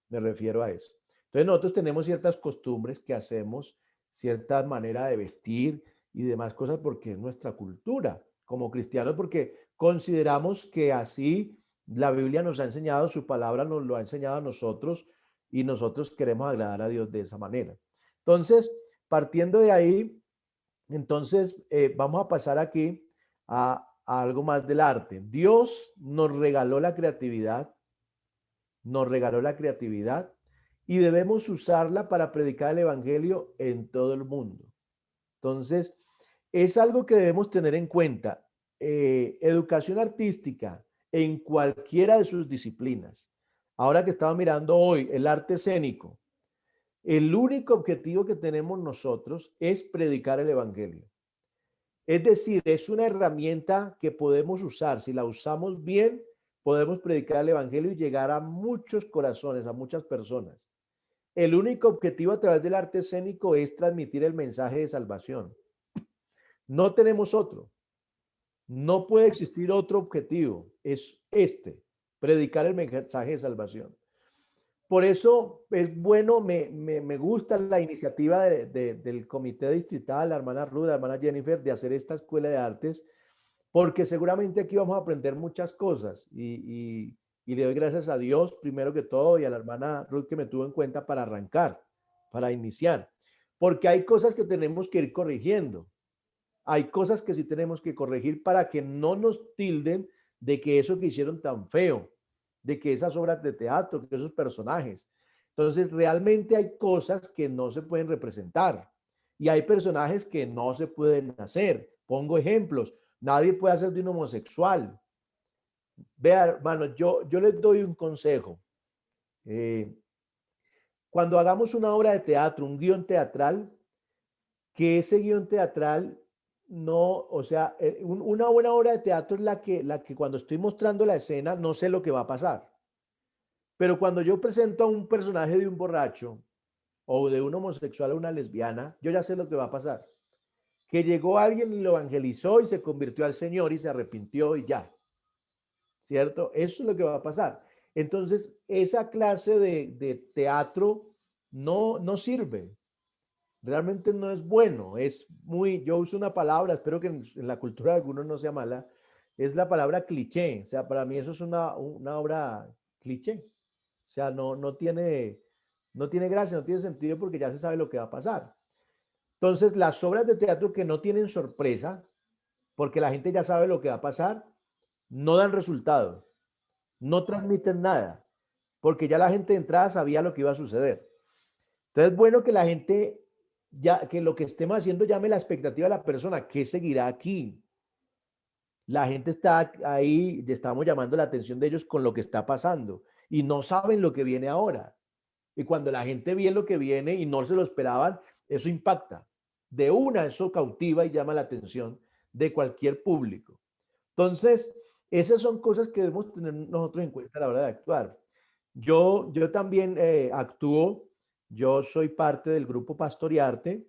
me refiero a eso. Entonces nosotros tenemos ciertas costumbres que hacemos, cierta manera de vestir y demás cosas, porque es nuestra cultura como cristianos, porque consideramos que así la Biblia nos ha enseñado, su palabra nos lo ha enseñado a nosotros y nosotros queremos agradar a Dios de esa manera. Entonces, partiendo de ahí, entonces vamos a pasar aquí a algo más del arte. Dios nos regaló la creatividad, y debemos usarla para predicar el evangelio en todo el mundo. Entonces, es algo que debemos tener en cuenta. Educación artística en cualquiera de sus disciplinas. Ahora que estaba mirando hoy el arte escénico, el único objetivo que tenemos nosotros es predicar el evangelio. Es decir, es una herramienta que podemos usar. Si la usamos bien, podemos predicar el evangelio y llegar a muchos corazones, a muchas personas. El único objetivo a través del arte escénico es transmitir el mensaje de salvación. No tenemos otro. No puede existir otro objetivo. Es predicar el mensaje de salvación. Por eso es bueno, me gusta la iniciativa del comité distrital, la hermana Ruth, la hermana Jennifer, de hacer esta escuela de artes, porque seguramente aquí vamos a aprender muchas cosas y le doy gracias a Dios primero que todo y a la hermana Ruth que me tuvo en cuenta para arrancar, para iniciar, porque hay cosas que tenemos que ir corrigiendo. Hay cosas que sí tenemos que corregir para que no nos tilden de que eso que hicieron tan feo, de que esas obras de teatro, que esos personajes. Entonces, realmente hay cosas que no se pueden representar y hay personajes que no se pueden hacer. Pongo ejemplos. Nadie puede hacer de un homosexual. Vea, hermano, yo les doy un consejo. Cuando hagamos una obra de teatro, un guión teatral, que ese guión teatral no, o sea, una buena obra de teatro es la que cuando estoy mostrando la escena no sé lo que va a pasar. Pero cuando yo presento a un personaje de un borracho o de un homosexual o una lesbiana, yo ya sé lo que va a pasar. Que llegó alguien y lo evangelizó y se convirtió al Señor y se arrepintió y ya. ¿Cierto? Eso es lo que va a pasar. Entonces, esa clase de teatro no sirve. Realmente no es bueno, es muy, yo uso una palabra, espero que en la cultura de algunos no sea mala, es la palabra cliché. O sea, para mí eso es una obra cliché. O sea, no tiene gracia, no tiene sentido porque ya se sabe lo que va a pasar. Entonces, las obras de teatro que no tienen sorpresa, porque la gente ya sabe lo que va a pasar, no dan resultado, no transmiten nada, porque ya la gente de entrada sabía lo que iba a suceder. Entonces, es bueno que la gente, ya que lo que estemos haciendo llame la expectativa de la persona, ¿qué seguirá aquí? La gente está ahí, estamos llamando la atención de ellos con lo que está pasando y no saben lo que viene ahora. Y cuando la gente ve lo que viene y no se lo esperaban, eso impacta. De una, eso cautiva y llama la atención de cualquier público. Entonces, esas son cosas que debemos tener nosotros en cuenta a la hora de actuar. Yo también actúo, yo soy parte del grupo Pastoriarte,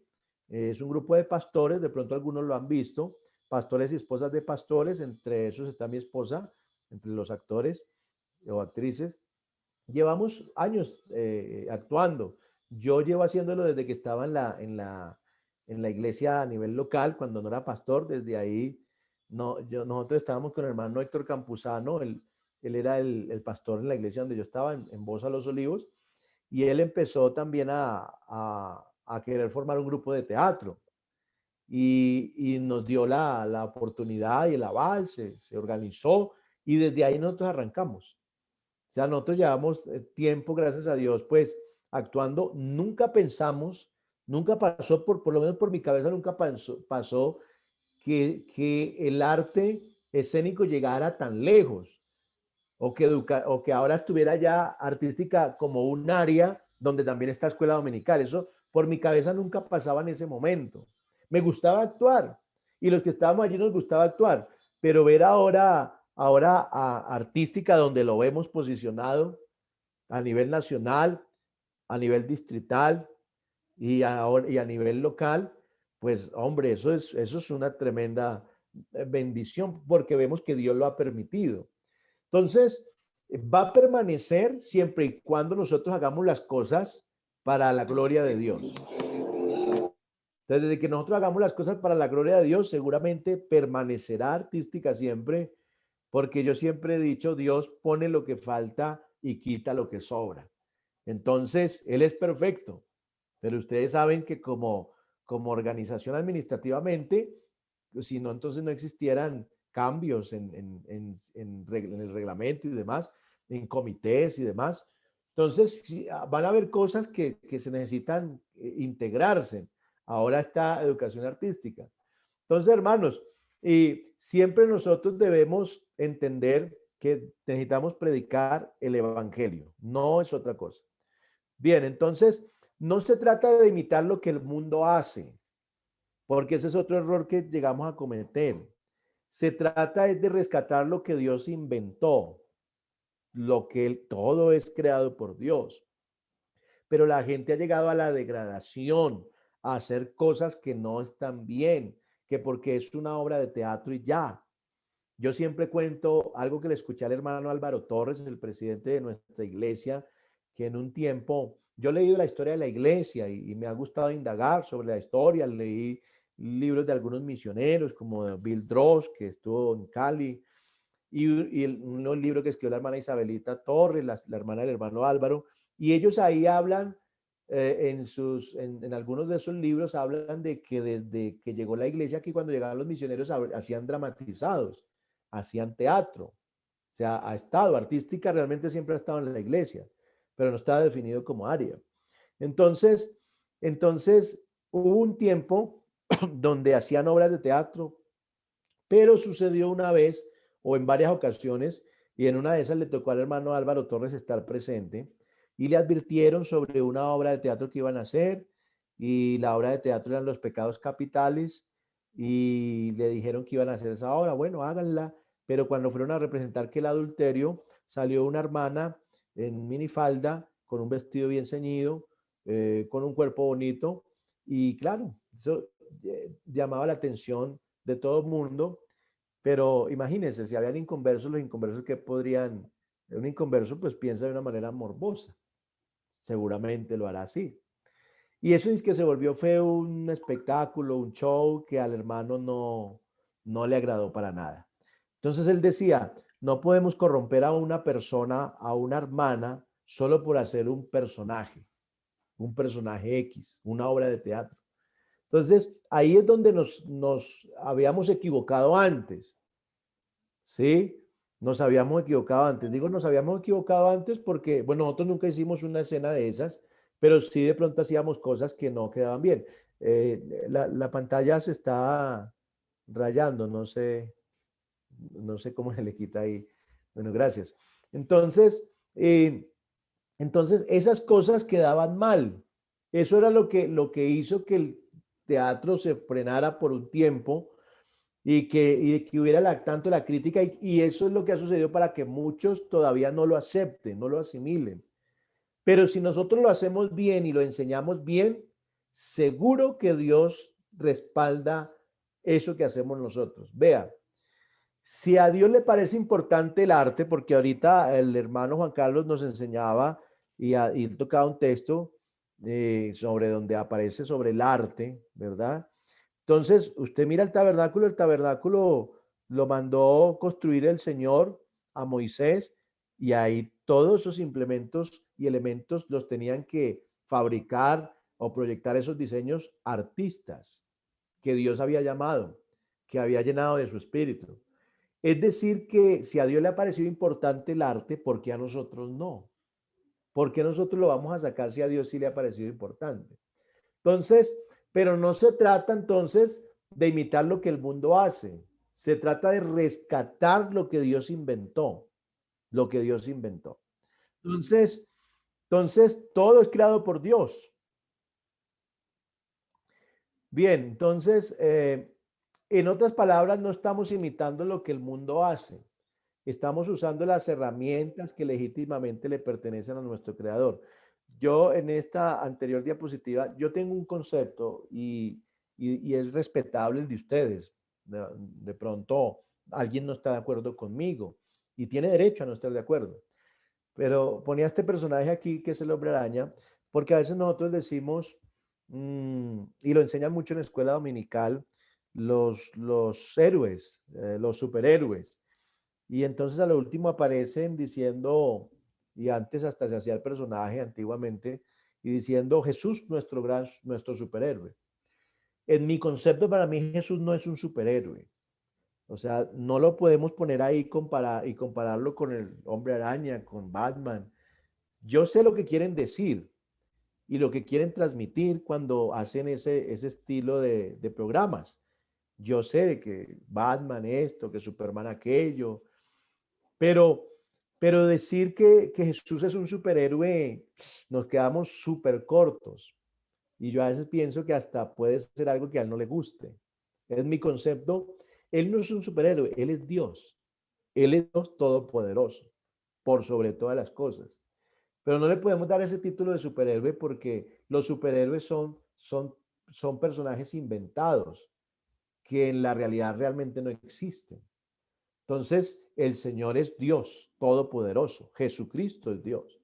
es un grupo de pastores, de pronto algunos lo han visto, pastores y esposas de pastores, entre esos está mi esposa, entre los actores o actrices. Llevamos años actuando. Yo llevo haciéndolo desde que estaba en la iglesia a nivel local, cuando no era pastor. Desde ahí, nosotros estábamos con el hermano Héctor Campuzano, él era el pastor en la iglesia donde yo estaba, en Bosa Los Olivos, y él empezó también a querer formar un grupo de teatro. Y nos dio la oportunidad y el aval, se organizó, y desde ahí nosotros arrancamos. O sea, nosotros llevamos tiempo, gracias a Dios, pues actuando. Nunca pensamos, nunca pasó por lo menos por mi cabeza, nunca pasó que el arte escénico llegara tan lejos o que ahora estuviera ya artística como un área donde también está escuela dominical. Eso por mi cabeza nunca pasaba en ese momento. Me gustaba actuar y los que estábamos allí nos gustaba actuar, pero ver ahora a artística donde lo vemos posicionado a nivel nacional, a nivel distrital y a nivel local, pues hombre, eso es una tremenda bendición porque vemos que Dios lo ha permitido. Entonces, va a permanecer siempre y cuando nosotros hagamos las cosas para la gloria de Dios. Entonces, desde que nosotros hagamos las cosas para la gloria de Dios, seguramente permanecerá artística siempre, porque yo siempre he dicho, Dios pone lo que falta y quita lo que sobra. Entonces, Él es perfecto, pero ustedes saben que como organización administrativamente, si no, entonces no existieran cambios en el reglamento y demás, en comités y demás. Entonces, sí, van a haber cosas que se necesitan integrarse. Ahora está educación artística. Entonces, hermanos, y siempre nosotros debemos entender que necesitamos predicar el evangelio, no es otra cosa. Bien, entonces, no se trata de imitar lo que el mundo hace, porque ese es otro error que llegamos a cometer. Se trata es de rescatar lo que Dios inventó, todo es creado por Dios. Pero la gente ha llegado a la degradación, a hacer cosas que no están bien, que porque es una obra de teatro y ya. Yo siempre cuento algo que le escuché al hermano Álvaro Torres, el presidente de nuestra iglesia, que en un tiempo, yo he leído la historia de la iglesia y me ha gustado indagar sobre la historia, leí libros de algunos misioneros como Bill Dross, que estuvo en Cali, y un libro que escribió la hermana Isabelita Torres, la hermana del hermano Álvaro, y ellos ahí hablan, en algunos de esos libros hablan de que desde que llegó la iglesia aquí, cuando llegaban los misioneros, hacían dramatizados, hacían teatro, o sea, ha estado, artística realmente siempre ha estado en la iglesia, pero no estaba definido como área. Entonces hubo un tiempo donde hacían obras de teatro, pero sucedió una vez o en varias ocasiones, y en una de esas le tocó al hermano Álvaro Torres estar presente, y le advirtieron sobre una obra de teatro que iban a hacer, y la obra de teatro eran Los Pecados Capitales, y le dijeron que iban a hacer esa obra. Bueno, háganla, pero cuando fueron a representar que el adulterio, salió una hermana en minifalda, con un vestido bien ceñido, con un cuerpo bonito, y claro, eso llamaba la atención de todo el mundo. Pero imagínense, si habían inconversos, los inconversos que podrían, un inconverso pues piensa de una manera morbosa, seguramente lo hará así. Y eso es que se volvió, fue un espectáculo, un show que al hermano no le agradó para nada. Entonces él decía, no podemos corromper a una persona, a una hermana, solo por hacer un personaje X, una obra de teatro. Entonces ahí es donde nos habíamos equivocado antes. ¿Sí? Nos habíamos equivocado antes. Digo, nos habíamos equivocado antes porque, bueno, nosotros nunca hicimos una escena de esas, pero sí de pronto hacíamos cosas que no quedaban bien. La pantalla se está rayando, no sé cómo se le quita ahí. Bueno, gracias. Entonces, esas cosas quedaban mal. Eso era lo que hizo que el teatro se frenara por un tiempo y que hubiera tanto la crítica, y eso es lo que ha sucedido para que muchos todavía no lo acepten, no lo asimilen. Pero si nosotros lo hacemos bien y lo enseñamos bien, seguro que Dios respalda eso que hacemos nosotros. Vea, si a Dios le parece importante el arte, porque ahorita el hermano Juan Carlos nos enseñaba y él tocaba un texto sobre donde aparece sobre el arte, ¿verdad? Entonces, usted mira el tabernáculo lo mandó construir el Señor a Moisés, y ahí todos esos implementos y elementos los tenían que fabricar o proyectar esos diseños artistas que Dios había llamado, que había llenado de su espíritu. Es decir, que si a Dios le ha parecido importante el arte, ¿por qué a nosotros no? ¿Por qué nosotros lo vamos a sacar si a Dios sí le ha parecido importante? Entonces, pero no se trata entonces de imitar lo que el mundo hace. Se trata de rescatar lo que Dios inventó, lo que Dios inventó. Entonces todo es creado por Dios. Bien, entonces, en otras palabras, no estamos imitando lo que el mundo hace. Estamos usando las herramientas que legítimamente le pertenecen a nuestro creador. Yo en esta anterior diapositiva, yo tengo un concepto y es respetable el de ustedes. De pronto alguien no está de acuerdo conmigo y tiene derecho a no estar de acuerdo. Pero ponía este personaje aquí que es el hombre araña, porque a veces nosotros decimos, y lo enseñan mucho en la escuela dominical, los héroes, los superhéroes. Y entonces a lo último aparecen diciendo, y antes hasta se hacía el personaje antiguamente, y diciendo Jesús, nuestro superhéroe. En mi concepto, para mí Jesús no es un superhéroe. O sea, no lo podemos poner ahí y compararlo con el hombre araña, con Batman. Yo sé lo que quieren decir y lo que quieren transmitir cuando hacen ese estilo de programas. Yo sé que Batman esto, que Superman aquello, pero decir que Jesús es un superhéroe, nos quedamos súper cortos. Y yo a veces pienso que hasta puede ser algo que a él no le guste. Es mi concepto. Él no es un superhéroe, él es Dios. Él es Dios todopoderoso, por sobre todas las cosas. Pero no le podemos dar ese título de superhéroe porque los superhéroes son personajes inventados que en la realidad realmente no existen. Entonces, el Señor es Dios todopoderoso. Jesucristo es Dios.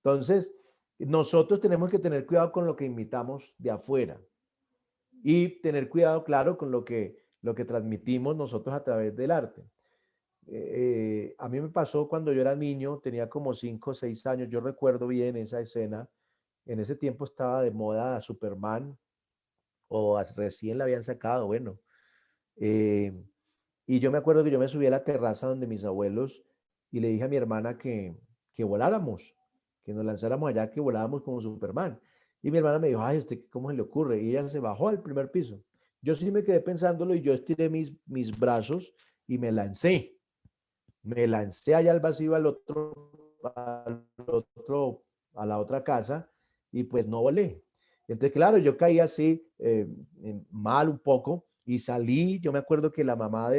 Entonces, nosotros tenemos que tener cuidado con lo que imitamos de afuera y tener cuidado, claro, con lo que transmitimos nosotros a través del arte. A mí me pasó cuando yo era niño, tenía como 5 o 6 años, yo recuerdo bien esa escena. En ese tiempo estaba de moda Superman, o recién la habían sacado, bueno. Y yo me acuerdo que yo me subí a la terraza donde mis abuelos y le dije a mi hermana que voláramos, que nos lanzáramos allá, que volábamos como Superman. Y mi hermana me dijo, ay, ¿usted cómo se le ocurre? Y ella se bajó al primer piso. Yo sí me quedé pensándolo y yo estiré mis brazos y me lancé. Me lancé allá al vacío a la otra casa y pues no volé. Entonces, claro, yo caí así mal un poco y salí. Yo me acuerdo que la mamá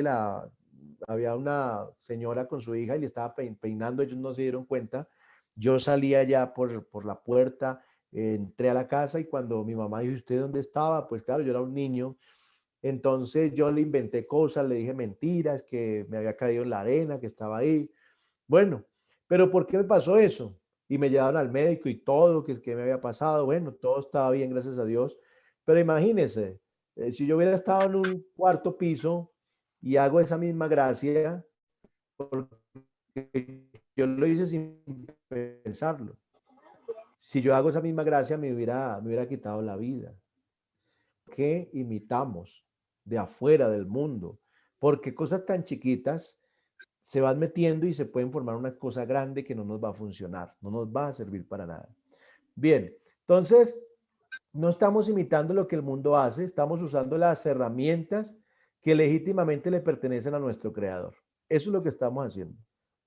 había una señora con su hija y le estaba peinando, ellos no se dieron cuenta. Yo salí allá por la puerta, entré a la casa y cuando mi mamá dijo, ¿usted dónde estaba? Pues claro, yo era un niño. Entonces yo le inventé cosas, le dije mentiras, que me había caído en la arena, que estaba ahí. Bueno, pero ¿por qué me pasó eso? Y me llevaron al médico y todo, que me había pasado. Bueno, todo estaba bien, gracias a Dios. Pero imagínense, si yo hubiera estado en un cuarto piso y hago esa misma gracia, porque yo lo hice sin pensarlo. Si yo hago esa misma gracia, me hubiera quitado la vida. ¿Qué imitamos de afuera del mundo? Porque cosas tan chiquitas se van metiendo y se pueden formar una cosa grande que no nos va a funcionar, no nos va a servir para nada. Bien, entonces no estamos imitando lo que el mundo hace, estamos usando las herramientas que legítimamente le pertenecen a nuestro creador. Eso es lo que estamos haciendo,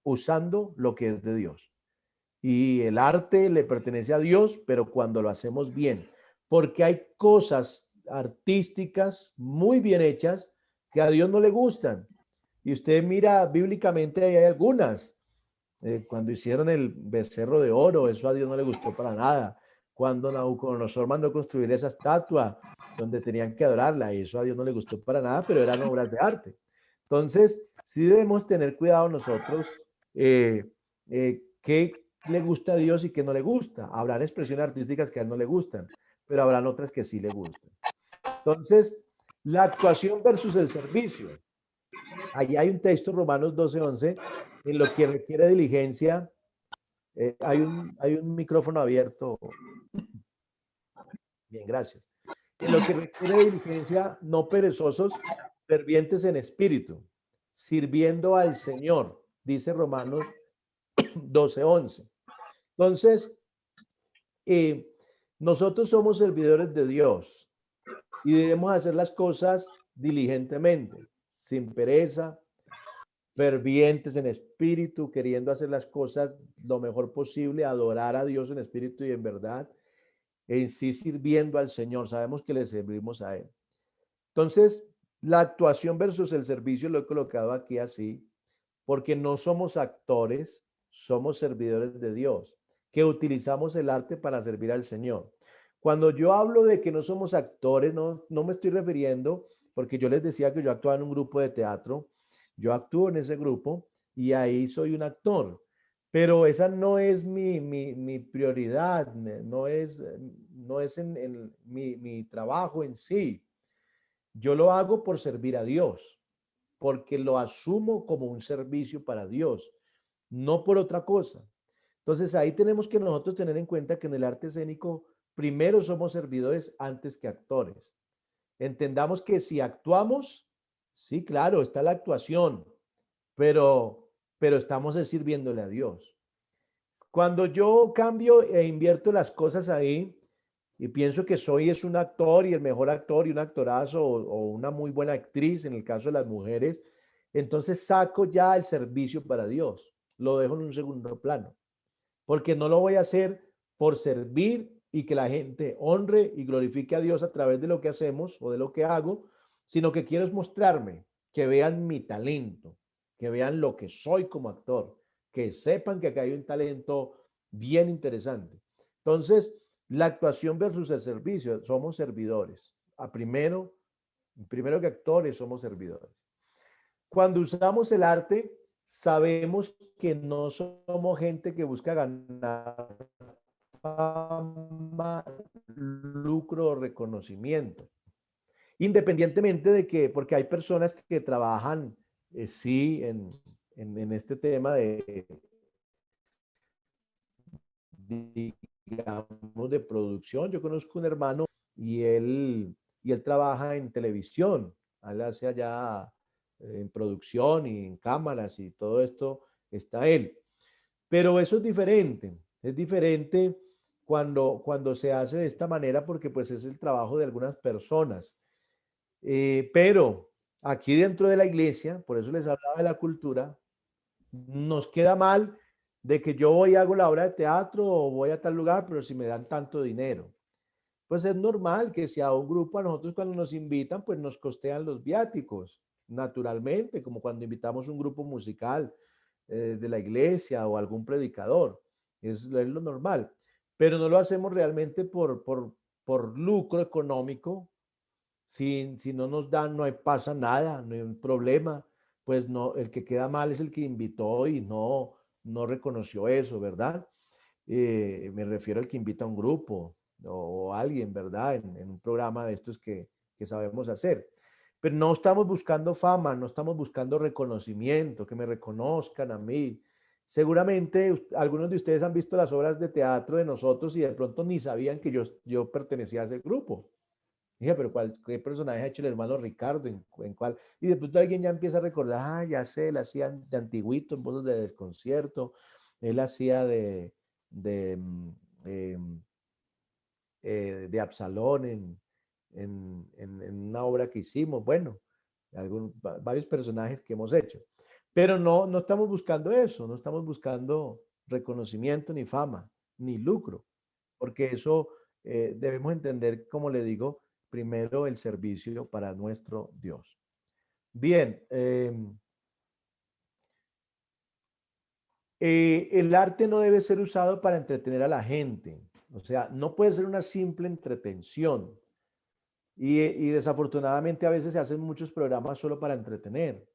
usando lo que es de Dios. Y el arte le pertenece a Dios, pero cuando lo hacemos bien, porque hay cosas artísticas muy bien hechas que a Dios no le gustan. Y usted mira bíblicamente, hay algunas. Cuando hicieron el becerro de oro, eso a Dios no le gustó para nada. Cuando Nabucodonosor mandó construir esa estatua donde tenían que adorarla, eso a Dios no le gustó para nada, pero eran obras de arte. Entonces, sí debemos tener cuidado nosotros qué le gusta a Dios y qué no le gusta. Habrán expresiones artísticas que a él no le gustan, pero habrán otras que sí le gustan. Entonces, la actuación versus el servicio. Allí hay un texto, Romanos 12:11, en lo que requiere diligencia. Hay un micrófono abierto. Bien, gracias. En lo que requiere diligencia, no perezosos, fervientes en espíritu, sirviendo al Señor, dice Romanos 12:11. Entonces, nosotros somos servidores de Dios. y debemos hacer las cosas diligentemente, sin pereza, fervientes en espíritu, queriendo hacer las cosas lo mejor posible, adorar a Dios en espíritu y en verdad, en sí sirviendo al Señor. Sabemos que le servimos a Él. Entonces, la actuación versus el servicio lo he colocado aquí así, porque no somos actores, somos servidores de Dios, que utilizamos el arte para servir al Señor. Cuando yo hablo de que no somos actores, no me estoy refiriendo, porque yo les decía que yo actuaba en un grupo de teatro, yo actúo en ese grupo y ahí soy un actor, pero esa no es mi prioridad, no es en mi trabajo en sí. Yo lo hago por servir a Dios, porque lo asumo como un servicio para Dios, no por otra cosa. Entonces ahí tenemos que nosotros tener en cuenta que en el arte escénico primero somos servidores antes que actores. Entendamos que si actuamos, sí, claro, está la actuación, pero estamos sirviéndole a Dios. Cuando yo cambio e invierto las cosas ahí y pienso que soy es un actor y el mejor actor y un actorazo o una muy buena actriz en el caso de las mujeres, entonces saco ya el servicio para Dios, lo dejo en un segundo plano, porque no lo voy a hacer por servir y que la gente honre y glorifique a Dios a través de lo que hacemos o de lo que hago, sino que quiero es mostrarme, que vean mi talento, que vean lo que soy como actor, que sepan que acá hay un talento bien interesante. Entonces, la actuación versus el servicio, somos servidores. Primero que actores, somos servidores. Cuando usamos el arte, sabemos que no somos gente que busca ganar fama, lucro o reconocimiento. Independientemente de que, porque hay personas que trabajan, sí, en este tema digamos, de producción. Yo conozco un hermano y él trabaja en televisión. Él hace allá en producción y en cámaras y todo esto está él. Pero eso es diferente. Es diferente cuando se hace de esta manera porque pues es el trabajo de algunas personas. Pero aquí dentro de la iglesia, por eso les hablaba de la cultura, nos queda mal de que yo voy y hago la obra de teatro o voy a tal lugar, pero si me dan tanto dinero. Pues es normal que si a un grupo a nosotros cuando nos invitan, pues nos costean los viáticos, naturalmente, como cuando invitamos un grupo musical de la iglesia o algún predicador. Es lo normal. Pero no lo hacemos realmente por lucro económico. Si no nos dan, no pasa nada, no hay un problema. Pues no, el que queda mal es el que invitó y no reconoció eso, ¿verdad? Me refiero al que invita a un grupo o alguien, ¿verdad? En un programa de estos que sabemos hacer. Pero no estamos buscando fama, no estamos buscando reconocimiento, que me reconozcan a mí. Seguramente algunos de ustedes han visto las obras de teatro de nosotros y de pronto ni sabían que yo pertenecía a ese grupo. Dije, pero ¿qué personaje ha hecho el hermano Ricardo? ¿En cuál? Y de pronto alguien ya empieza a recordar, ya sé, él hacía de antiguito en Voces de Desconcierto, él hacía de, mm, em, de Absalón en una obra que hicimos, bueno, varios personajes que hemos hecho. Pero no estamos buscando eso, no estamos buscando reconocimiento, ni fama, ni lucro, porque eso debemos entender, como le digo, primero el servicio para nuestro Dios. Bien, el arte no debe ser usado para entretener a la gente, o sea, no puede ser una simple entretención. Y desafortunadamente a veces se hacen muchos programas solo para entretener.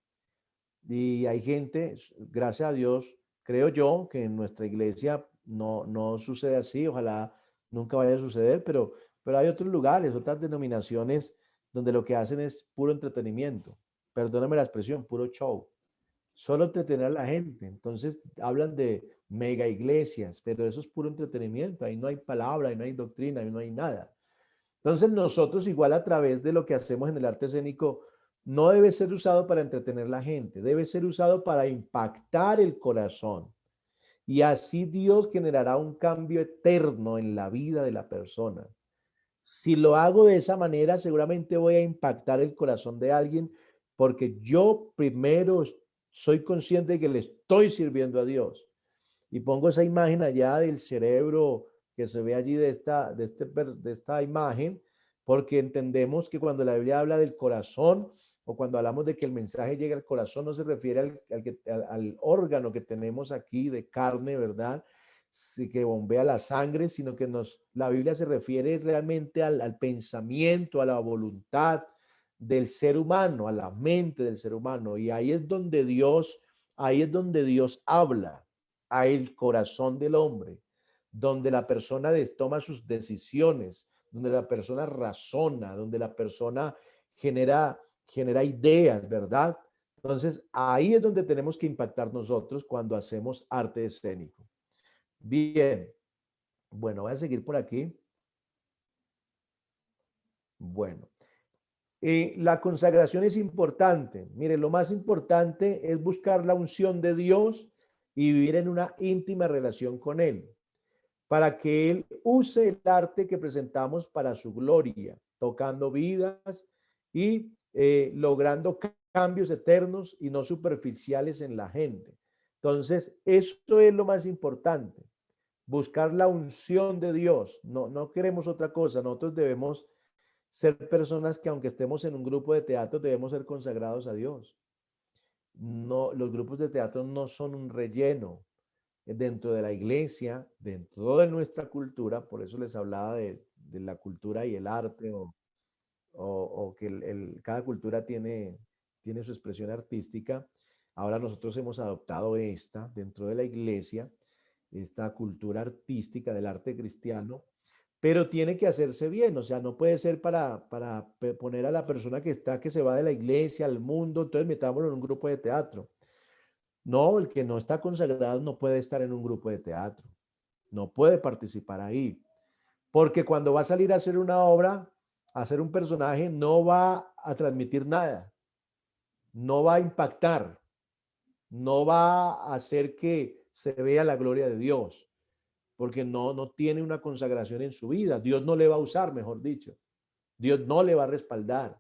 Y hay gente, gracias a Dios, creo yo, que en nuestra iglesia no sucede así, ojalá nunca vaya a suceder, pero hay otros lugares, otras denominaciones donde lo que hacen es puro entretenimiento, perdóname la expresión, puro show, solo entretener a la gente. Entonces hablan de mega iglesias, pero eso es puro entretenimiento, ahí no hay palabra, ahí no hay doctrina, ahí no hay nada. Entonces nosotros igual a través de lo que hacemos en el arte escénico, no debe ser usado para entretener a la gente, debe ser usado para impactar el corazón. Y así Dios generará un cambio eterno en la vida de la persona. Si lo hago de esa manera, seguramente voy a impactar el corazón de alguien, porque yo primero soy consciente de que le estoy sirviendo a Dios. Y pongo esa imagen allá del cerebro que se ve allí de esta imagen, porque entendemos que cuando la Biblia habla del corazón, o cuando hablamos de que el mensaje llega al corazón, no se refiere al órgano que tenemos aquí de carne, ¿verdad? Sí, que bombea la sangre, sino que la Biblia se refiere realmente al pensamiento, a la voluntad del ser humano, a la mente del ser humano. Y ahí es donde Dios habla a el corazón del hombre, donde la persona toma sus decisiones, donde la persona razona, donde la persona genera ideas, ¿verdad? Entonces, ahí es donde tenemos que impactar nosotros cuando hacemos arte escénico. Bien, bueno, voy a seguir por aquí. Bueno, la consagración es importante. Mire, lo más importante es buscar la unción de Dios y vivir en una íntima relación con Él, para que Él use el arte que presentamos para su gloria, tocando vidas y logrando cambios eternos y no superficiales en la gente. Entonces, eso es lo más importante, buscar la unción de Dios. No queremos otra cosa. Nosotros debemos ser personas que, aunque estemos en un grupo de teatro, debemos ser consagrados a Dios. No, los grupos de teatro no son un relleno dentro de la iglesia, dentro de nuestra cultura. Por eso les hablaba de la cultura y el arte, o que cada cultura tiene su expresión artística. Ahora nosotros hemos adoptado esta dentro de la iglesia, esta cultura artística del arte cristiano, pero tiene que hacerse bien. O sea, no puede ser para poner a la persona que se va de la iglesia al mundo, entonces metámoslo en un grupo de teatro. No, el que no está consagrado no puede estar en un grupo de teatro, no puede participar ahí, porque cuando va a salir a hacer una obra, a hacer un personaje, no va a transmitir nada, no va a impactar, no va a hacer que se vea la gloria de Dios, porque no tiene una consagración en su vida. Dios no le va a usar, mejor dicho. Dios no le va a respaldar.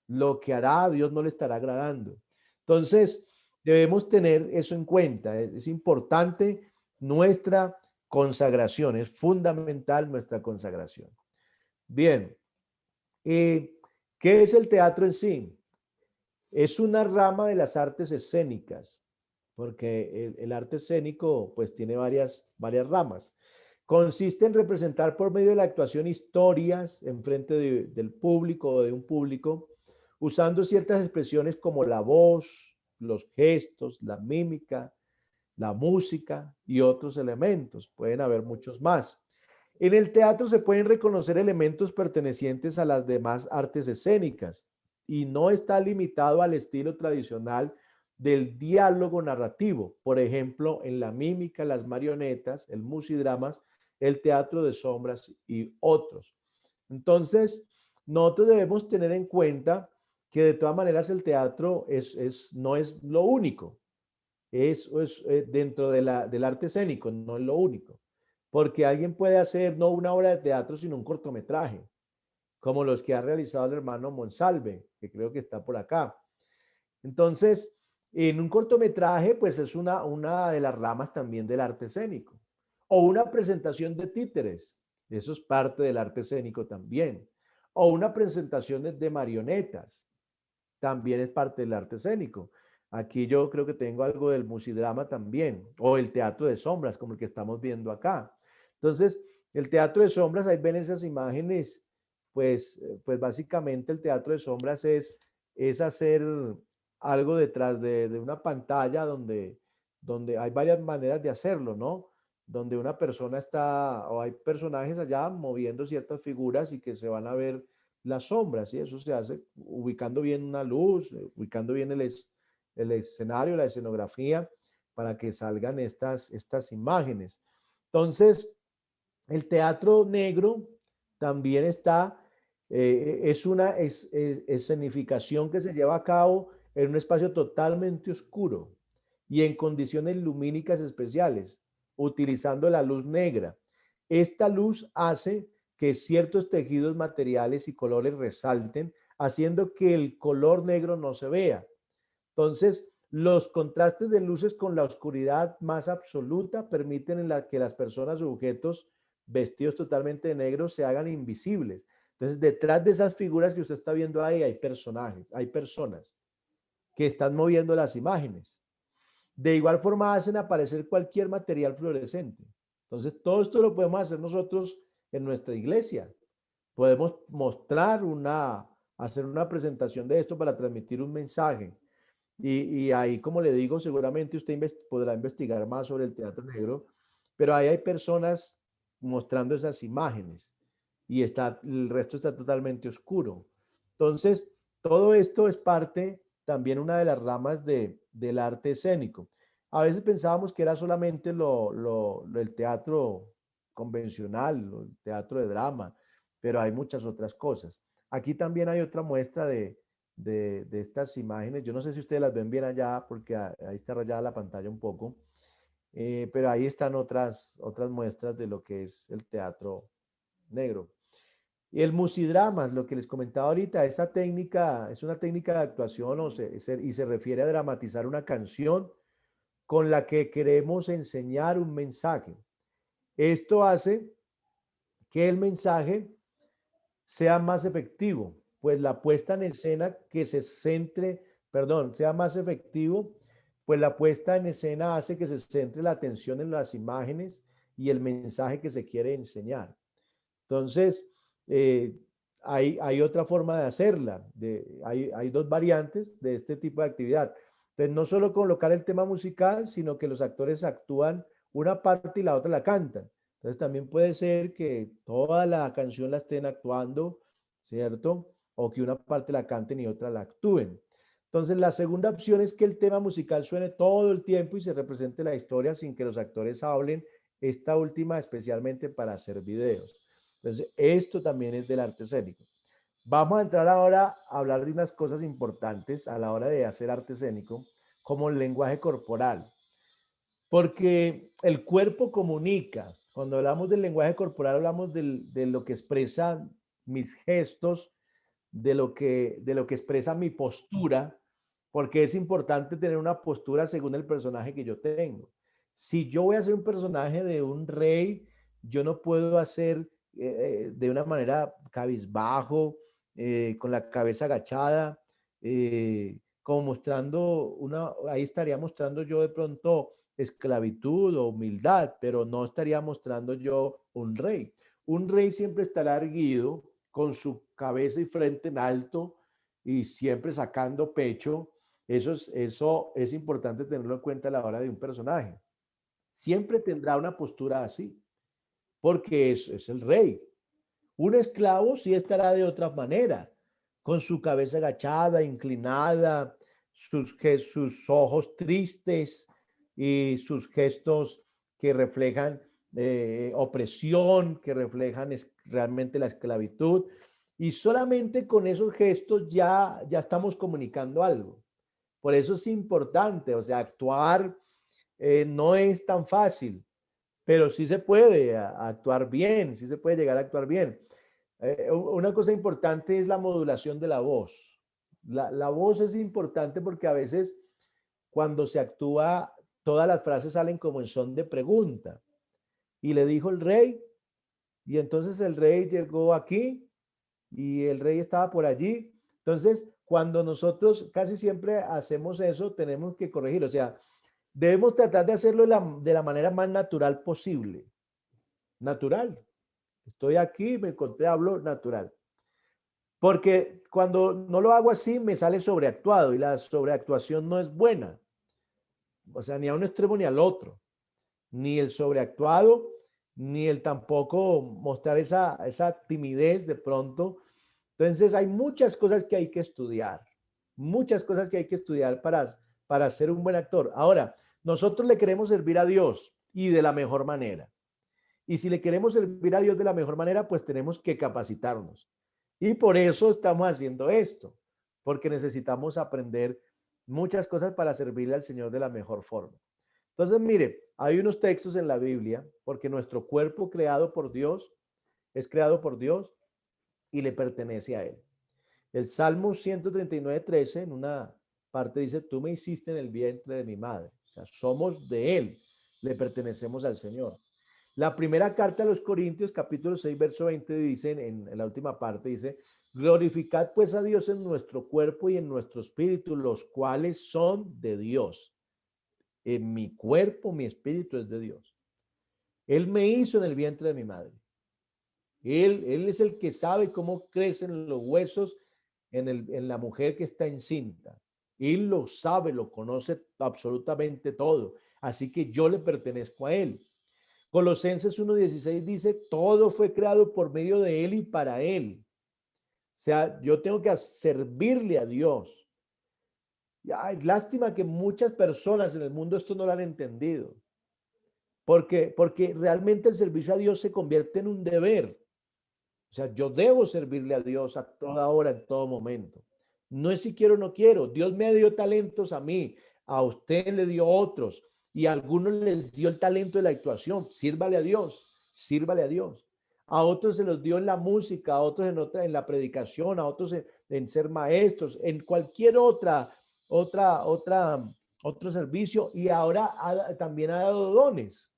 Lo que hará, Dios no le estará agradando. Entonces, debemos tener eso en cuenta. Es importante nuestra consagración, es fundamental nuestra consagración. Bien, ¿qué es el teatro en sí? Es una rama de las artes escénicas, porque el arte escénico pues tiene varias ramas. Consiste en representar por medio de la actuación historias en frente del público o de un público, usando ciertas expresiones como la voz, los gestos, la mímica, la música y otros elementos. Pueden haber muchos más. En el teatro se pueden reconocer elementos pertenecientes a las demás artes escénicas y no está limitado al estilo tradicional del diálogo narrativo. Por ejemplo, en la mímica, las marionetas, el musidramas, el teatro de sombras y otros. Entonces, nosotros debemos tener en cuenta que de todas maneras el teatro no es lo único. Es dentro del arte escénico, no es lo único. Porque alguien puede hacer no una obra de teatro, sino un cortometraje, como los que ha realizado el hermano Monsalve, que creo que está por acá. Entonces, en un cortometraje, pues es una de las ramas también del arte escénico. O una presentación de títeres, eso es parte del arte escénico también. O una presentación de marionetas, también es parte del arte escénico. Aquí yo creo que tengo algo del musidrama también, o el teatro de sombras, como el que estamos viendo acá. Entonces, el teatro de sombras, ahí ven esas imágenes, pues básicamente el teatro de sombras es hacer algo detrás de una pantalla donde hay varias maneras de hacerlo, ¿no? Donde una persona está, o hay personajes allá moviendo ciertas figuras y que se van a ver las sombras, y eso se hace ubicando bien una luz, ubicando bien el escenario, la escenografía, para que salgan estas imágenes. Entonces, el teatro negro también es una escenificación que se lleva a cabo en un espacio totalmente oscuro y en condiciones lumínicas especiales, utilizando la luz negra. Esta luz hace que ciertos tejidos materiales y colores resalten, haciendo que el color negro no se vea. Entonces, los contrastes de luces con la oscuridad más absoluta permiten que las personas o objetos vestidos totalmente de negro se hagan invisibles. Entonces, detrás de esas figuras que usted está viendo ahí hay personajes, hay personas que están moviendo las imágenes. De igual forma hacen aparecer cualquier material fluorescente. Entonces, todo esto lo podemos hacer nosotros en nuestra iglesia. Podemos hacer una presentación de esto para transmitir un mensaje. Y ahí, como le digo, seguramente usted podrá investigar más sobre el teatro negro, pero ahí hay personas mostrando esas imágenes y el resto está totalmente oscuro. Entonces, todo esto es parte, también una de las ramas del arte escénico. A veces pensábamos que era solamente el teatro convencional, el teatro de drama, pero hay muchas otras cosas. Aquí también hay otra muestra de estas imágenes. Yo no sé si ustedes las ven bien allá, porque ahí está rayada la pantalla un poco, pero ahí están otras muestras de lo que es el teatro negro. Y el musidrama, lo que les comentaba ahorita, esa técnica es una técnica de actuación y se refiere a dramatizar una canción con la que queremos enseñar un mensaje. Esto hace que el mensaje sea más efectivo, pues la puesta en escena sea más efectivo, pues la puesta en escena hace que se centre la atención en las imágenes y el mensaje que se quiere enseñar. Entonces, hay otra forma de hacerla. Hay dos variantes de este tipo de actividad. Entonces, no solo colocar el tema musical, sino que los actores actúan una parte y la otra la cantan. Entonces, también puede ser que toda la canción la estén actuando, ¿cierto? O que una parte la canten y otra la actúen. Entonces, la segunda opción es que el tema musical suene todo el tiempo y se represente la historia sin que los actores hablen. Esta última especialmente para hacer videos. Entonces, esto también es del arte escénico. Vamos a entrar ahora a hablar de unas cosas importantes a la hora de hacer arte escénico, como el lenguaje corporal. Porque el cuerpo comunica. Cuando hablamos del lenguaje corporal, hablamos de lo que expresa mis gestos, de lo que expresa mi postura, porque es importante tener una postura según el personaje que yo tengo. Si yo voy a hacer un personaje de un rey, yo no puedo hacer de una manera cabizbajo, con la cabeza agachada, como mostrando ahí estaría mostrando yo de pronto esclavitud o humildad, pero no estaría mostrando yo un rey. Un rey siempre estará erguido con su cabeza y frente en alto y siempre sacando pecho. Eso es importante tenerlo en cuenta a la hora de un personaje. Siempre tendrá una postura así, porque es el rey. Un esclavo sí estará de otra manera, con su cabeza agachada, inclinada, sus ojos tristes y sus gestos que reflejan opresión, que reflejan realmente la esclavitud. Y solamente con esos gestos ya estamos comunicando algo. Por eso es importante, o sea, actuar no es tan fácil, pero sí se puede actuar bien, sí se puede llegar a actuar bien. Una cosa importante es la modulación de la voz. La voz es importante porque a veces cuando se actúa, todas las frases salen como en son de pregunta. Y le dijo el rey, y entonces el rey llegó aquí, y el rey estaba por allí. Entonces, cuando nosotros casi siempre hacemos eso, tenemos que corregir. O sea, debemos tratar de hacerlo de la manera más natural posible. Natural. Estoy aquí, me encontré, hablo natural. Porque cuando no lo hago así, me sale sobreactuado y la sobreactuación no es buena. O sea, ni a un extremo ni al otro. Ni el sobreactuado, ni el tampoco mostrar esa timidez de pronto. Entonces, hay muchas cosas que hay que estudiar. Muchas cosas que hay que estudiar para ser un buen actor. Ahora, nosotros le queremos servir a Dios y de la mejor manera. Y si le queremos servir a Dios de la mejor manera, pues tenemos que capacitarnos. Y por eso estamos haciendo esto, porque necesitamos aprender muchas cosas para servirle al Señor de la mejor forma. Entonces, mire, hay unos textos en la Biblia, porque nuestro cuerpo creado por Dios es creado por Dios y le pertenece a Él. El Salmo 139:13 en una parte dice, tú me hiciste en el vientre de mi madre. O sea, somos de Él, le pertenecemos al Señor. La primera carta a los Corintios, capítulo 6, verso 20, dice, en la última parte, dice, glorificad pues a Dios en nuestro cuerpo y en nuestro espíritu, los cuales son de Dios. En mi cuerpo, mi espíritu es de Dios. Él me hizo en el vientre de mi madre. Él es el que sabe cómo crecen los huesos en la mujer que está encinta. Él lo sabe, lo conoce absolutamente todo. Así que yo le pertenezco a Él. Colosenses 1:16 dice, todo fue creado por medio de Él y para Él. O sea, yo tengo que servirle a Dios. Ay, lástima que muchas personas en el mundo esto no lo han entendido. Porque realmente el servicio a Dios se convierte en un deber. O sea, yo debo servirle a Dios a toda hora, en todo momento. No es si quiero o no quiero. Dios me dio talentos a mí, a usted le dio otros y a algunos les dio el talento de la actuación. Sírvale a Dios, sírvale a Dios. A otros se los dio en la música, a otros en la predicación, a otros en ser maestros, en cualquier otro servicio, y ahora también ha dado dones,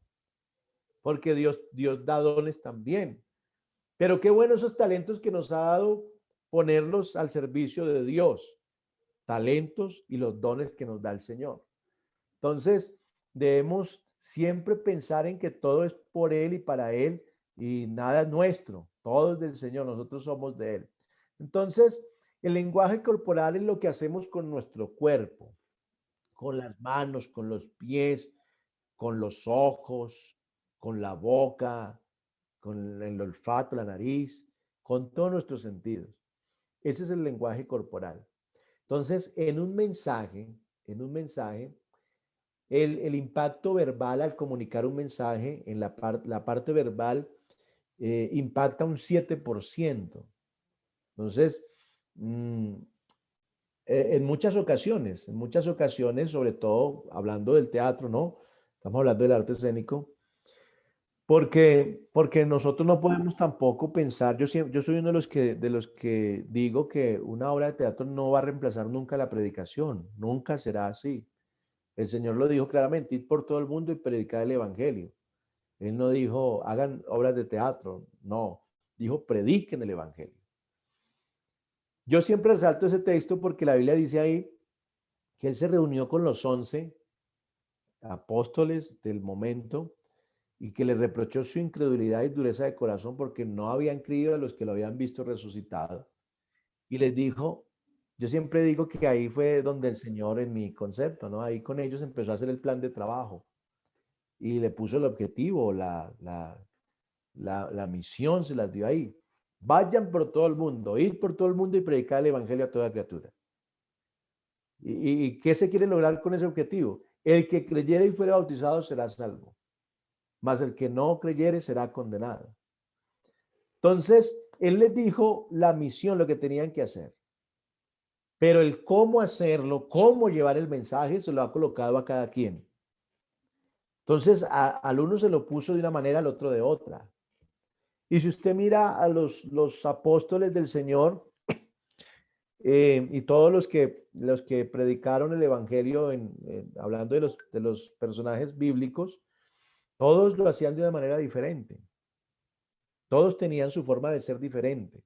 porque Dios da dones también. Pero qué bueno esos talentos que nos ha dado, ponerlos al servicio de Dios, talentos y los dones que nos da el Señor. Entonces, debemos siempre pensar en que todo es por Él y para Él y nada es nuestro, todo es del Señor, nosotros somos de Él. Entonces, el lenguaje corporal es lo que hacemos con nuestro cuerpo, con las manos, con los pies, con los ojos, con la boca, con el olfato, la nariz, con todos nuestros sentidos. Ese es el lenguaje corporal. Entonces, en un mensaje, el impacto verbal al comunicar un mensaje, en la parte verbal, impacta un 7%. Entonces, en muchas ocasiones, sobre todo hablando del teatro, ¿no? Estamos hablando del arte escénico, porque nosotros no podemos tampoco pensar, yo soy uno de los que digo que una obra de teatro no va a reemplazar nunca la predicación, nunca será así. El Señor lo dijo claramente, id por todo el mundo y predicad el evangelio. Él no dijo, hagan obras de teatro, no, dijo, prediquen el evangelio. Yo siempre resalto ese texto porque la Biblia dice ahí que Él se reunió con los 11 apóstoles del momento y que les reprochó su incredulidad y dureza de corazón porque no habían creído a los que lo habían visto resucitado. Y les dijo, yo siempre digo que ahí fue donde el Señor, en mi concepto, ¿no? Ahí con ellos empezó a hacer el plan de trabajo y le puso el objetivo, la misión se las dio ahí. Vayan por todo el mundo, id por todo el mundo y predicar el evangelio a toda criatura. ¿Y qué se quiere lograr con ese objetivo? El que creyere y fuera bautizado será salvo, mas el que no creyere será condenado. Entonces, Él les dijo la misión, lo que tenían que hacer. Pero el cómo hacerlo, cómo llevar el mensaje, se lo ha colocado a cada quien. Entonces, al uno se lo puso de una manera, al otro de otra. Y si usted mira a los apóstoles del Señor y todos los que predicaron el evangelio, hablando de los personajes bíblicos, todos lo hacían de una manera diferente. Todos tenían su forma de ser diferente.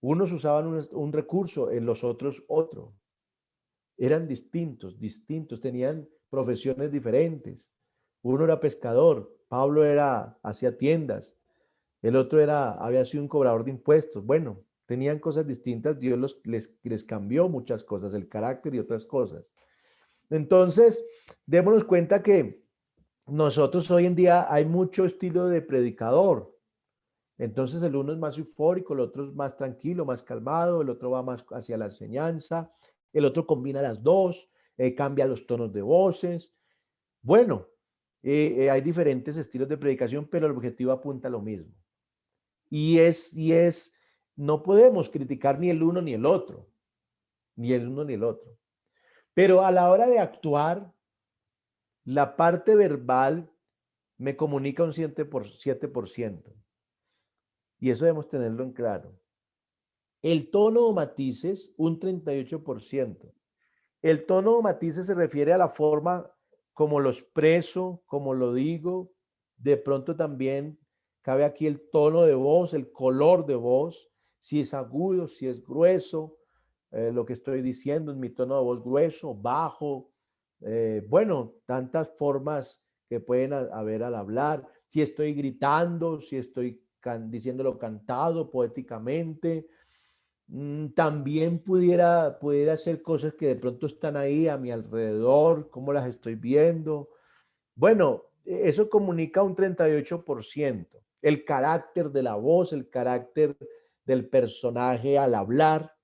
Unos usaban un recurso, en los otros otro. Eran distintos, tenían profesiones diferentes. Uno era pescador, Pablo hacía tiendas, el otro había sido un cobrador de impuestos. Bueno, tenían cosas distintas, Dios les cambió muchas cosas, el carácter y otras cosas. Entonces, démonos cuenta que nosotros hoy en día hay mucho estilo de predicador. Entonces el uno es más eufórico, el otro es más tranquilo, más calmado, el otro va más hacia la enseñanza, el otro combina las dos, cambia los tonos de voces. Bueno, hay diferentes estilos de predicación, pero el objetivo apunta a lo mismo. Y no podemos criticar ni el uno ni el otro, Pero a la hora de actuar, la parte verbal me comunica un 7%. Y eso debemos tenerlo en claro. El tono o matices, un 38%. El tono o matices se refiere a la forma como lo expreso, como lo digo. De pronto también cabe aquí el tono de voz, el color de voz, si es agudo, si es grueso, lo que estoy diciendo en mi tono de voz grueso, bajo. Bueno, tantas formas que pueden haber al hablar. Si estoy gritando, si estoy diciéndolo cantado, poéticamente. También pudiera ser cosas que de pronto están ahí a mi alrededor, cómo las estoy viendo. Bueno, eso comunica un 38%. El carácter de la voz, el carácter del personaje al hablar,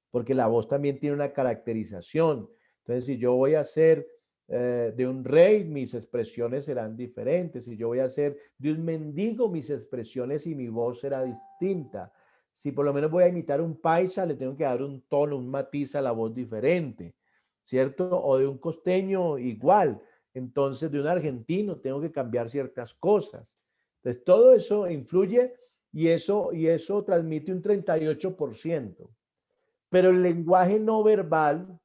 porque la voz también tiene una caracterización. Entonces, si yo voy a ser de un rey, mis expresiones serán diferentes. Si yo voy a ser de un mendigo, mis expresiones y mi voz será distinta. Si por lo menos voy a imitar un paisa, le tengo que dar un tono, un matiz a la voz diferente, ¿cierto? O de un costeño igual. Entonces, de un argentino tengo que cambiar ciertas cosas. Entonces, todo eso influye y eso transmite un 38%. Pero el lenguaje no verbal,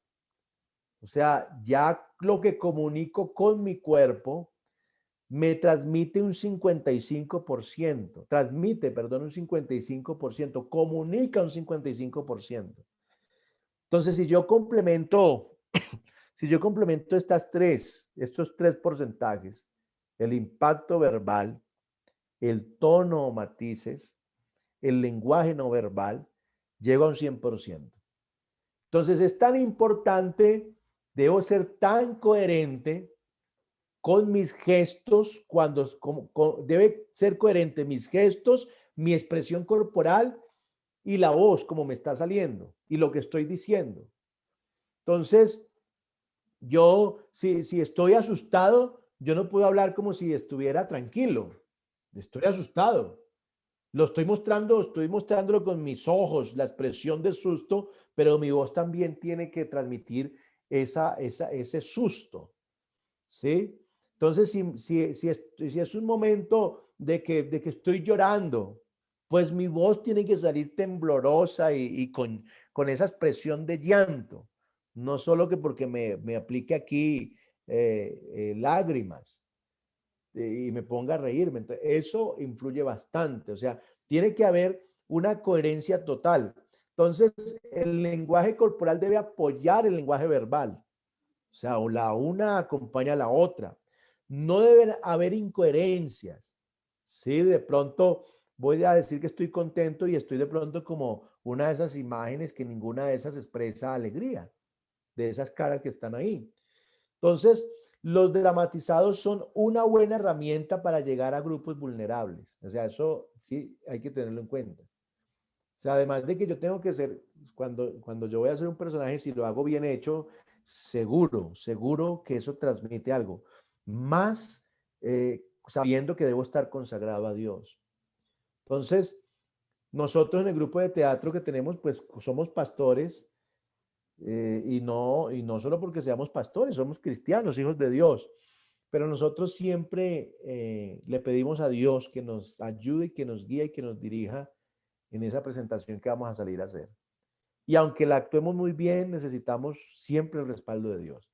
o sea, ya lo que comunico con mi cuerpo, me transmite un 55%, un 55%, comunica un 55%. Entonces, si yo complemento estos tres porcentajes, el impacto verbal, el tono o matices, el lenguaje no verbal, llego a un 100%. Entonces es tan importante, debo ser tan coherente con mis gestos, debe ser coherente mis gestos, mi expresión corporal y la voz como me está saliendo y lo que estoy diciendo. Entonces, si estoy asustado, yo no puedo hablar como si estuviera tranquilo. Estoy asustado. Estoy mostrándolo con mis ojos, la expresión de susto, pero mi voz también tiene que transmitir ese susto, ¿sí? Entonces, si es un momento de que estoy llorando, pues mi voz tiene que salir temblorosa y con esa expresión de llanto, no solo que porque me aplique aquí lágrimas y me ponga a reírme. Entonces, eso influye bastante. O sea, tiene que haber una coherencia total. Entonces, el lenguaje corporal debe apoyar el lenguaje verbal. O sea, la una acompaña a la otra. No deben haber incoherencias. Sí, de pronto voy a decir que estoy contento y estoy de pronto como una de esas imágenes que ninguna de esas expresa alegría, de esas caras que están ahí. Entonces, los dramatizados son una buena herramienta para llegar a grupos vulnerables. O sea, eso sí hay que tenerlo en cuenta. O sea, además de que yo tengo que ser, cuando yo voy a hacer un personaje, si lo hago bien hecho, seguro que eso transmite algo. Más sabiendo que debo estar consagrado a Dios. Entonces, nosotros en el grupo de teatro que tenemos, pues somos pastores. Y no solo porque seamos pastores, somos cristianos, hijos de Dios, pero nosotros siempre le pedimos a Dios que nos ayude, que nos guíe y que nos dirija en esa presentación que vamos a salir a hacer. Y aunque la actuemos muy bien, necesitamos siempre el respaldo de Dios.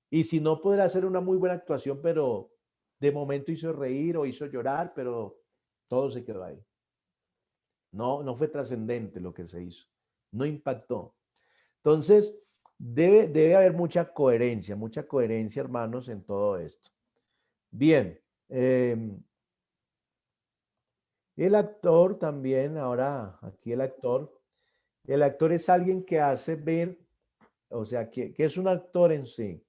Y si no, podrá hacer una muy buena actuación, pero de momento hizo reír o hizo llorar, pero todo se quedó ahí. No fue trascendente lo que se hizo, no impactó. Entonces, debe haber mucha coherencia, hermanos, en todo esto. Bien, el actor también, ahora aquí el actor es alguien que hace ver, o sea, que es un actor en sí,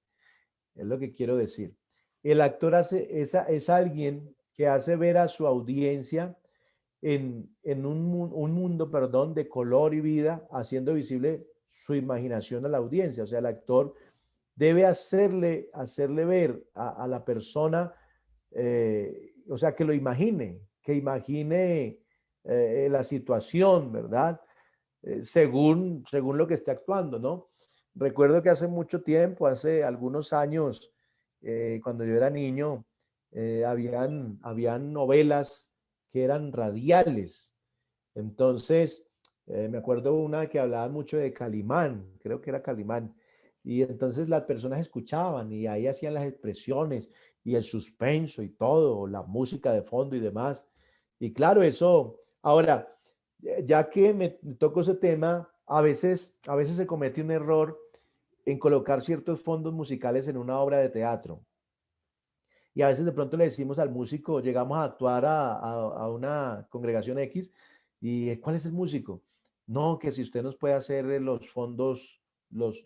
es lo que quiero decir. El actor es alguien que hace ver a su audiencia en un mundo, perdón, de color y vida, haciendo visible su imaginación a la audiencia. O sea, el actor debe hacerle ver a la persona, o sea, que imagine la situación, ¿verdad? Según lo que esté actuando, ¿no? Recuerdo que hace mucho tiempo, hace algunos años, cuando yo era niño, habían novelas que eran radiales. Entonces, me acuerdo una que hablaba mucho de Calimán, creo que era Calimán, y entonces las personas escuchaban y ahí hacían las expresiones y el suspenso y todo, la música de fondo y demás. Y claro, eso, ahora, ya que me toco ese tema, a veces se comete un error en colocar ciertos fondos musicales en una obra de teatro. Y a veces de pronto le decimos al músico, llegamos a actuar a una congregación X y ¿cuál es el músico? No, que si usted nos puede hacer los fondos, los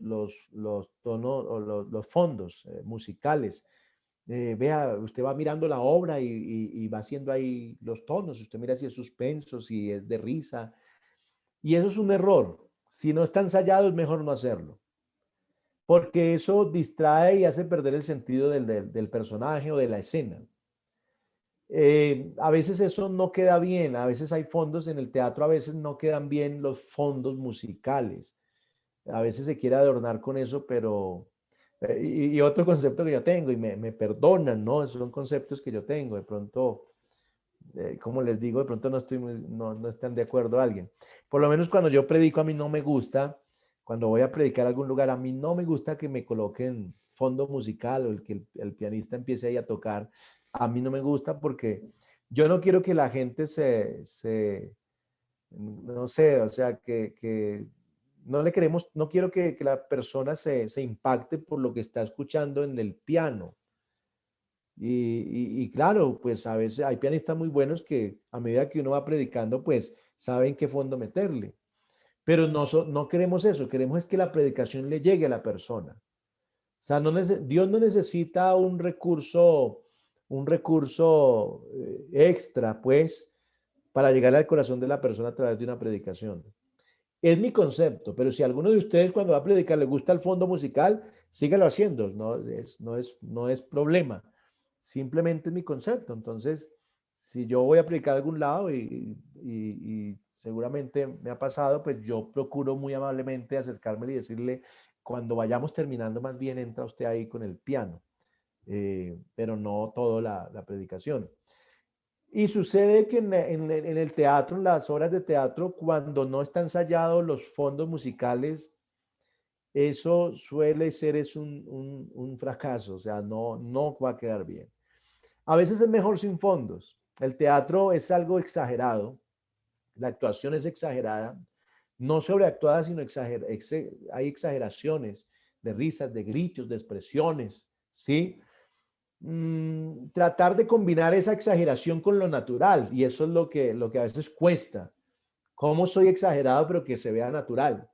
tonos o los fondos musicales. Vea, usted va mirando la obra y va haciendo ahí los tonos. Usted mira si es suspenso, si es de risa. Y eso es un error. Si no está ensayado, es mejor no hacerlo. Porque eso distrae y hace perder el sentido del personaje o de la escena. A veces eso no queda bien, a veces hay fondos en el teatro, a veces no quedan bien los fondos musicales. A veces se quiere adornar con eso, pero... y otro concepto que yo tengo, y me perdonan, ¿no? Esos son conceptos que yo tengo. De pronto, como les digo, de pronto no están de acuerdo alguien. Por lo menos cuando yo predico, a mí no me gusta, cuando voy a predicar a algún lugar, a mí no me gusta que me coloquen fondo musical o el que el pianista empiece ahí a tocar. A mí no me gusta porque yo no quiero que la gente no sé, o sea, que no le queremos, no quiero que la persona se impacte por lo que está escuchando en el piano. Y claro, pues a veces hay pianistas muy buenos que a medida que uno va predicando, pues saben qué fondo meterle. Pero no queremos eso, queremos es que la predicación le llegue a la persona. O sea, Dios no necesita un recurso extra, pues, para llegar al corazón de la persona a través de una predicación. Es mi concepto, pero si a alguno de ustedes cuando va a predicar le gusta el fondo musical, sígalo haciendo, no es problema. Simplemente es mi concepto. Entonces, si yo voy a predicar a algún lado y seguramente me ha pasado, pues yo procuro muy amablemente acercarme y decirle, cuando vayamos terminando, más bien entra usted ahí con el piano, pero no toda la predicación. Y sucede que en el teatro, en las obras de teatro, cuando no están ensayados los fondos musicales, eso suele ser un fracaso, o sea, no va a quedar bien. A veces es mejor sin fondos. El teatro es algo exagerado, la actuación es exagerada, no sobreactuada, sino hay exageraciones de risas, de gritos, de expresiones, ¿sí? Tratar de combinar esa exageración con lo natural, y eso es lo que a veces cuesta. ¿Cómo soy exagerado pero que se vea natural?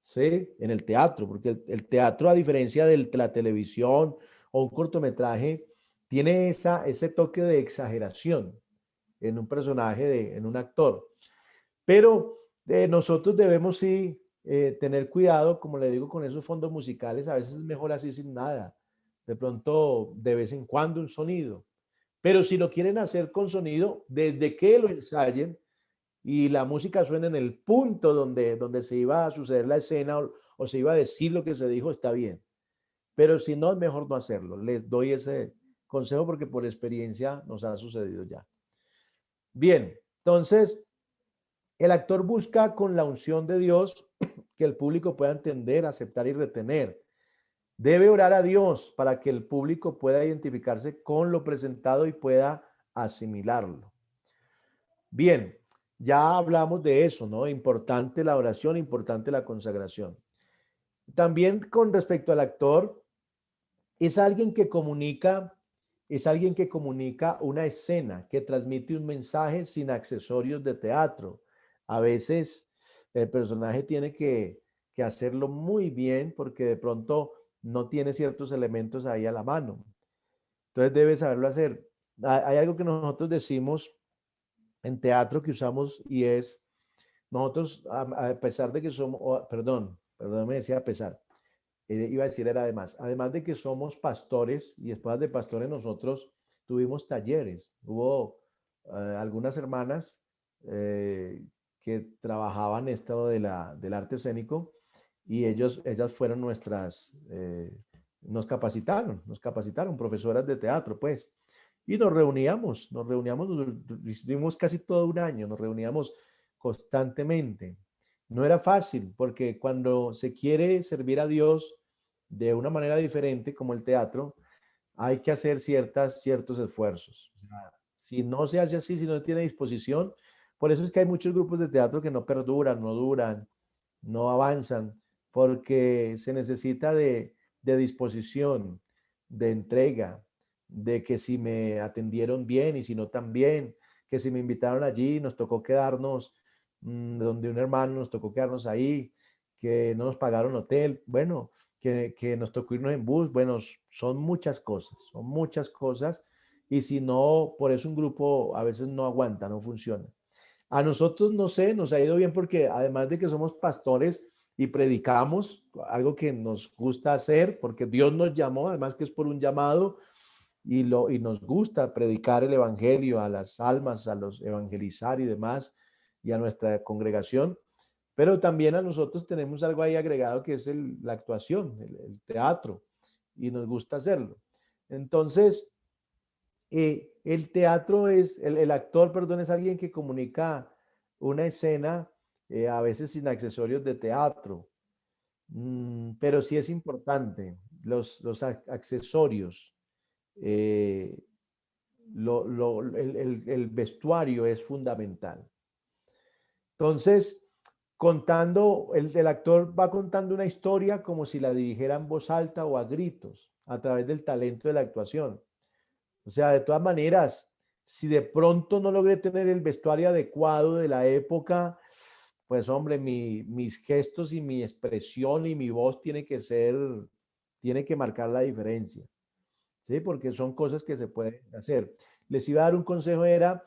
¿Sí? En el teatro, porque el teatro, a diferencia de la televisión o un cortometraje, tiene ese toque de exageración en un personaje, en un actor. Pero nosotros debemos sí tener cuidado, como le digo, con esos fondos musicales. A veces es mejor así sin nada. De pronto, de vez en cuando un sonido. Pero si lo quieren hacer con sonido, desde que lo ensayen y la música suena en el punto donde se iba a suceder la escena o se iba a decir lo que se dijo, está bien. Pero si no, es mejor no hacerlo. Les doy ese consejo porque por experiencia nos ha sucedido ya. Bien, entonces, el actor busca con la unción de Dios que el público pueda entender, aceptar y retener. Debe orar a Dios para que el público pueda identificarse con lo presentado y pueda asimilarlo. Bien, ya hablamos de eso, ¿no? Importante la oración, importante la consagración. También con respecto al actor, es alguien que comunica una escena, que transmite un mensaje sin accesorios de teatro. A veces el personaje tiene que hacerlo muy bien porque de pronto no tiene ciertos elementos ahí a la mano. Entonces debe saberlo hacer. Hay algo que nosotros decimos en teatro que usamos y es, nosotros a pesar de que somos, perdón, me decía a pesar, iba a decir era además de que somos pastores y esposas de pastores, nosotros tuvimos talleres. Hubo algunas hermanas que trabajaban esto del arte escénico y ellas fueron nos capacitaron, profesoras de teatro, pues. Y nos reuníamos, estuvimos casi todo un año, nos reuníamos constantemente. No era fácil porque cuando se quiere servir a Dios de una manera diferente, como el teatro, hay que hacer ciertos esfuerzos. O sea, si no se hace así, si no tiene disposición, por eso es que hay muchos grupos de teatro que no perduran, no duran, no avanzan, porque se necesita de disposición, de entrega, de que si me atendieron bien y si no tan bien, que si me invitaron allí, nos tocó quedarnos donde un hermano, nos tocó quedarnos ahí, que no nos pagaron hotel, bueno, que nos tocó irnos en bus, bueno, son muchas cosas, y si no, por eso un grupo a veces no aguanta, no funciona. A nosotros, no sé, nos ha ido bien porque además de que somos pastores y predicamos, algo que nos gusta hacer, porque Dios nos llamó, además que es por un llamado, y nos gusta predicar el evangelio a las almas, a los evangelizar y demás, y a nuestra congregación, pero también a nosotros tenemos algo ahí agregado que es la actuación, el teatro, y nos gusta hacerlo. Entonces, el teatro el actor, perdón, es alguien que comunica una escena, a veces sin accesorios de teatro. Pero sí es importante, los accesorios, eh, el vestuario es fundamental. Entonces, el actor va contando una historia como si la dirigiera en voz alta o a gritos, a través del talento de la actuación. O sea, de todas maneras, si de pronto no logré tener el vestuario adecuado de la época, pues hombre, mis gestos y mi expresión y mi voz tiene que marcar la diferencia, ¿sí? Porque son cosas que se pueden hacer. Les iba a dar un consejo, era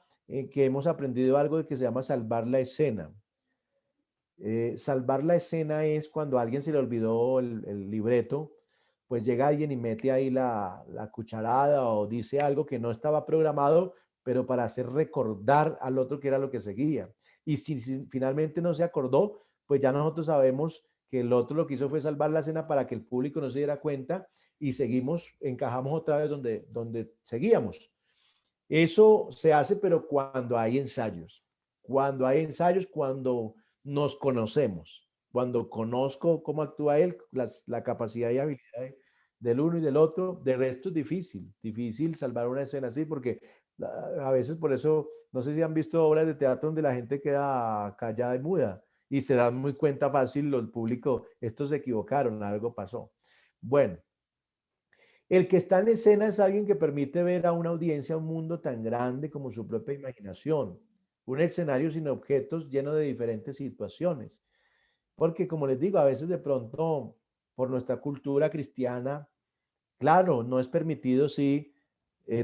que hemos aprendido algo de que se llama salvar la escena. Salvar la escena es cuando a alguien se le olvidó el libreto, pues llega alguien y mete ahí la cucharada o dice algo que no estaba programado, pero para hacer recordar al otro que era lo que seguía. Y si finalmente no se acordó, pues ya nosotros sabemos que el otro lo que hizo fue salvar la escena para que el público no se diera cuenta y encajamos otra vez donde seguíamos. Eso se hace, pero cuando hay ensayos. Cuando nos conocemos, cuando conozco cómo actúa él, la capacidad y habilidad del uno y del otro. De resto es difícil salvar una escena así, porque a veces por eso, no sé si han visto obras de teatro donde la gente queda callada y muda y se dan muy cuenta fácil el público, estos se equivocaron, algo pasó. Bueno, el que está en escena es alguien que permite ver a una audiencia un mundo tan grande como su propia imaginación, un escenario sin objetos lleno de diferentes situaciones. Porque como les digo, a veces de pronto, por nuestra cultura cristiana, claro, no es permitido, sí,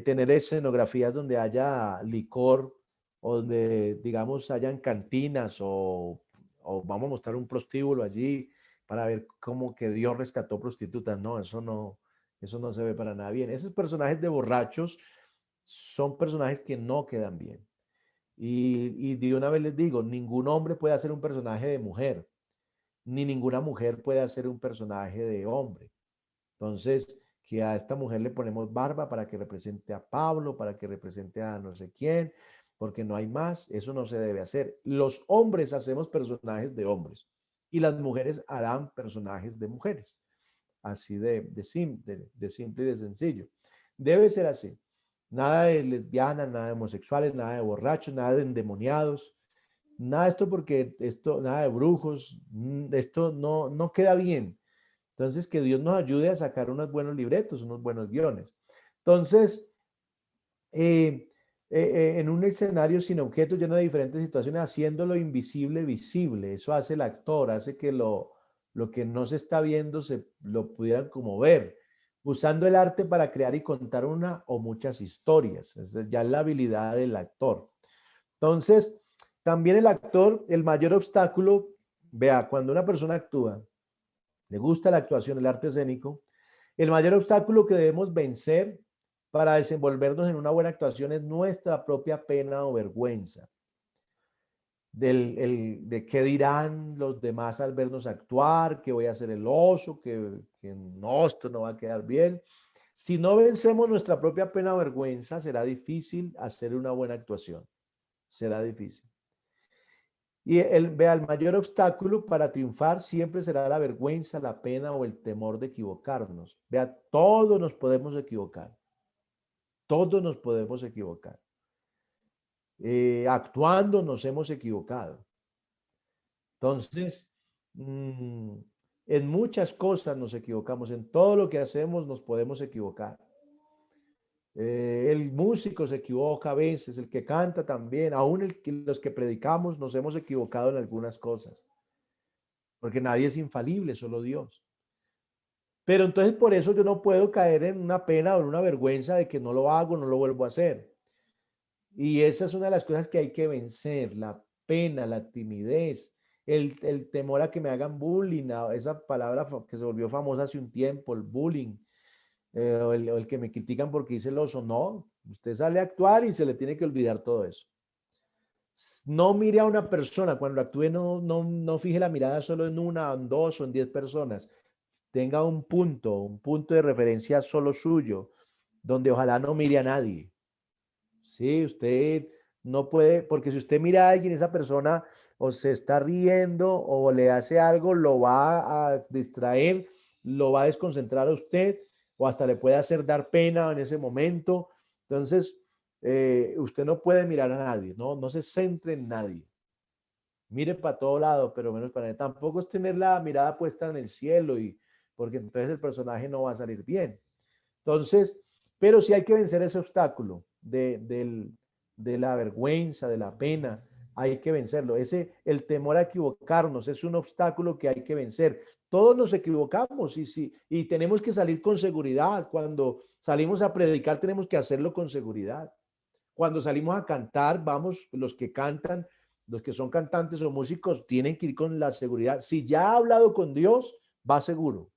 tener escenografías donde haya licor o donde, digamos, hayan cantinas o vamos a mostrar un prostíbulo allí para ver cómo que Dios rescató prostitutas. No, eso no se ve para nada bien. Esos personajes de borrachos son personajes que no quedan bien. Y de una vez les digo, ningún hombre puede hacer un personaje de mujer, ni ninguna mujer puede hacer un personaje de hombre. Entonces, que a esta mujer le ponemos barba para que represente a Pablo, para que represente a no sé quién, porque no hay más, eso no se debe hacer. Los hombres hacemos personajes de hombres y las mujeres harán personajes de mujeres. Así de simple y de sencillo. Debe ser así. Nada de lesbianas, nada de homosexuales, nada de borrachos, nada de endemoniados, nada de esto porque nada de brujos, esto no queda bien. Entonces, que Dios nos ayude a sacar unos buenos libretos, unos buenos guiones. Entonces, en un escenario sin objetos, lleno de diferentes situaciones, haciéndolo invisible visible. Eso hace el actor, hace que lo que no se está viendo lo pudieran como ver, usando el arte para crear y contar una o muchas historias. Esa ya es la habilidad del actor. Entonces, también el actor, el mayor obstáculo, vea, cuando una persona actúa, le gusta la actuación, el arte escénico, el mayor obstáculo que debemos vencer para desenvolvernos en una buena actuación es nuestra propia pena o vergüenza. De qué dirán los demás al vernos actuar, que voy a hacer el oso, que no, esto no va a quedar bien. Si no vencemos nuestra propia pena o vergüenza, será difícil hacer una buena actuación. Será difícil. Y vea, el mayor obstáculo para triunfar siempre será la vergüenza, la pena o el temor de equivocarnos. Vea, todos nos podemos equivocar. Todos nos podemos equivocar. Actuando nos hemos equivocado. Entonces, en muchas cosas nos equivocamos. En todo lo que hacemos nos podemos equivocar. El músico se equivoca a veces, el que canta también, aún los que predicamos nos hemos equivocado en algunas cosas, porque nadie es infalible, solo Dios. Pero entonces por eso yo no puedo caer en una pena o en una vergüenza de que no lo hago, no lo vuelvo a hacer. Y esa es una de las cosas que hay que vencer, la pena, la timidez, el temor a que me hagan bullying, esa palabra que se volvió famosa hace un tiempo, el bullying. O el que me critican porque hice el oso. No, usted sale a actuar y se le tiene que olvidar todo eso. No mire a una persona, cuando actúe no fije la mirada solo en una, en dos o en 10 personas. Tenga un punto de referencia solo suyo, donde ojalá no mire a nadie. Sí, usted no puede, porque si usted mira a alguien, esa persona o se está riendo o le hace algo, lo va a distraer, lo va a desconcentrar a usted o hasta le puede hacer dar pena en ese momento. Entonces, usted no puede mirar a nadie, no se centre en nadie. Mire para todo lado, pero menos para él. Tampoco es tener la mirada puesta en el cielo, porque entonces el personaje no va a salir bien. Entonces, pero sí hay que vencer ese obstáculo de la vergüenza, de la pena. Hay que vencerlo. El temor a equivocarnos es un obstáculo que hay que vencer. Todos nos equivocamos y tenemos que salir con seguridad. Cuando salimos a predicar tenemos que hacerlo con seguridad. Cuando salimos a cantar, vamos, los que cantan, los que son cantantes o músicos, tienen que ir con la seguridad. Si ya ha hablado con Dios, va seguro,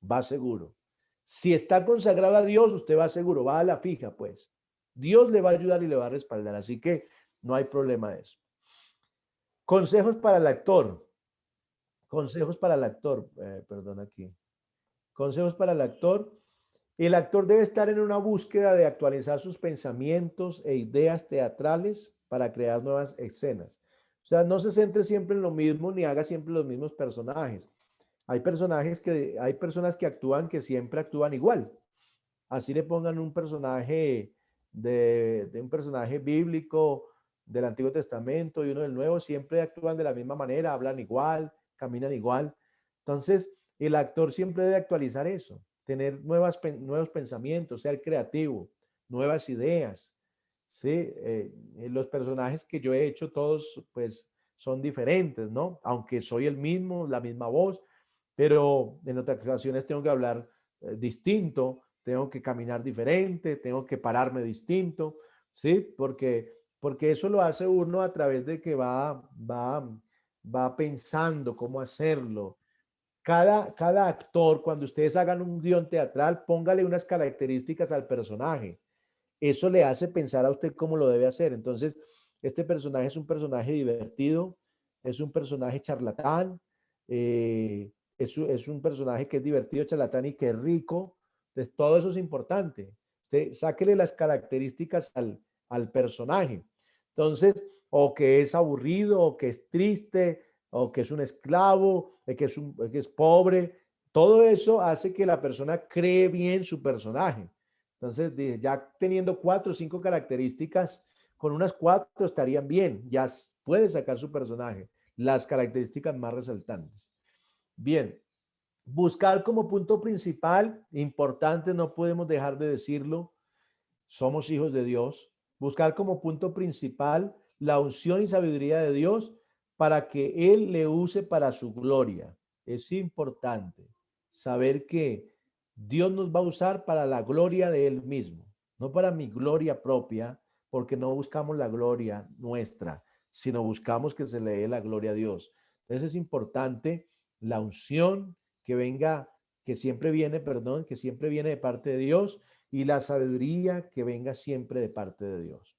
va seguro. Si está consagrado a Dios, usted va seguro, va a la fija, pues. Dios le va a ayudar y le va a respaldar, así que no hay problema de eso. Consejos para el actor. Consejos para el actor, perdón aquí. Consejos para el actor. El actor debe estar en una búsqueda de actualizar sus pensamientos e ideas teatrales para crear nuevas escenas. O sea, no se centre siempre en lo mismo ni haga siempre los mismos personajes. Hay personas que actúan que siempre actúan igual. Así le pongan un personaje de un personaje bíblico del Antiguo Testamento y uno del Nuevo, siempre actúan de la misma manera, hablan igual, caminan igual. Entonces, el actor siempre debe actualizar eso, tener nuevos pensamientos, ser creativo, nuevas ideas. ¿Sí? Los personajes que yo he hecho todos, pues, son diferentes, ¿no? Aunque soy el mismo, la misma voz, pero en otras ocasiones tengo que hablar distinto, tengo que caminar diferente, tengo que pararme distinto, ¿sí? Porque eso lo hace uno a través de que va pensando cómo hacerlo. Cada actor, cuando ustedes hagan un guión teatral, póngale unas características al personaje. Eso le hace pensar a usted cómo lo debe hacer. Entonces, este personaje es un personaje divertido, es un personaje charlatán, es un personaje que es divertido, charlatán y que es rico. Entonces, todo eso es importante. Usted sáquele las características al personaje. Entonces, o que es aburrido, o que es triste, o que es un esclavo, que es pobre. Todo eso hace que la persona cree bien su personaje. Entonces, ya teniendo 4 o 5 características, con unas 4 estarían bien. Ya puede sacar su personaje, las características más resaltantes. Bien, buscar como punto principal, importante, no podemos dejar de decirlo, somos hijos de Dios. Buscar como punto principal la unción y sabiduría de Dios para que Él le use para su gloria. Es importante saber que Dios nos va a usar para la gloria de Él mismo, no para mi gloria propia, porque no buscamos la gloria nuestra, sino buscamos que se le dé la gloria a Dios. Entonces es importante la unción que siempre viene de parte de Dios, y la sabiduría que venga siempre de parte de Dios.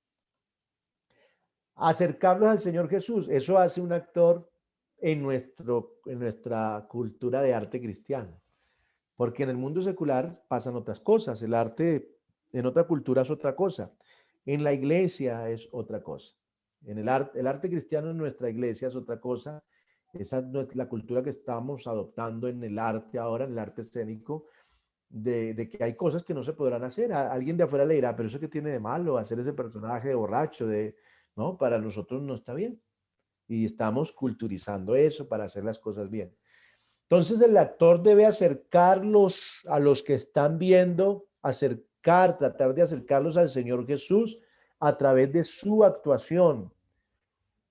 Acercarnos al Señor Jesús, eso hace un actor en nuestra cultura de arte cristiano, porque en el mundo secular pasan otras cosas, el arte en otra cultura es otra cosa, en la iglesia es otra cosa. El arte cristiano en nuestra iglesia es otra cosa. Esa no es la cultura que estamos adoptando en el arte ahora, en el arte escénico, de que hay cosas que no se podrán hacer. Alguien de afuera le dirá, pero eso qué tiene de malo, hacer ese personaje de borracho, no, para nosotros no está bien. Y estamos culturizando eso para hacer las cosas bien. Entonces el actor debe acercarlos a los que están viendo, tratar de acercarlos al Señor Jesús a través de su actuación.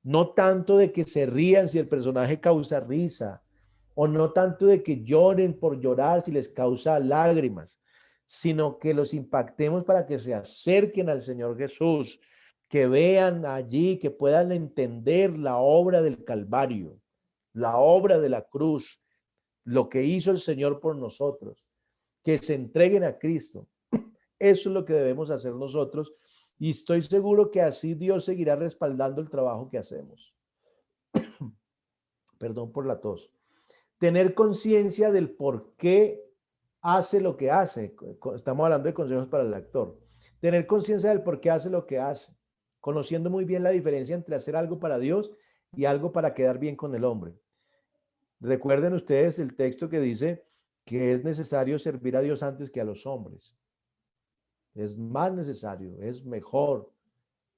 No tanto de que se rían si el personaje causa risa, o no tanto de que lloren por llorar si les causa lágrimas, sino que los impactemos para que se acerquen al Señor Jesús, que vean allí, que puedan entender la obra del Calvario, la obra de la cruz, lo que hizo el Señor por nosotros, que se entreguen a Cristo. Eso es lo que debemos hacer nosotros, y estoy seguro que así Dios seguirá respaldando el trabajo que hacemos. Perdón por la tos. Tener conciencia del por qué hace lo que hace. Estamos hablando de consejos para el actor. Tener conciencia del por qué hace lo que hace, conociendo muy bien la diferencia entre hacer algo para Dios y algo para quedar bien con el hombre. Recuerden ustedes el texto que dice que es necesario servir a Dios antes que a los hombres. Es más necesario, es mejor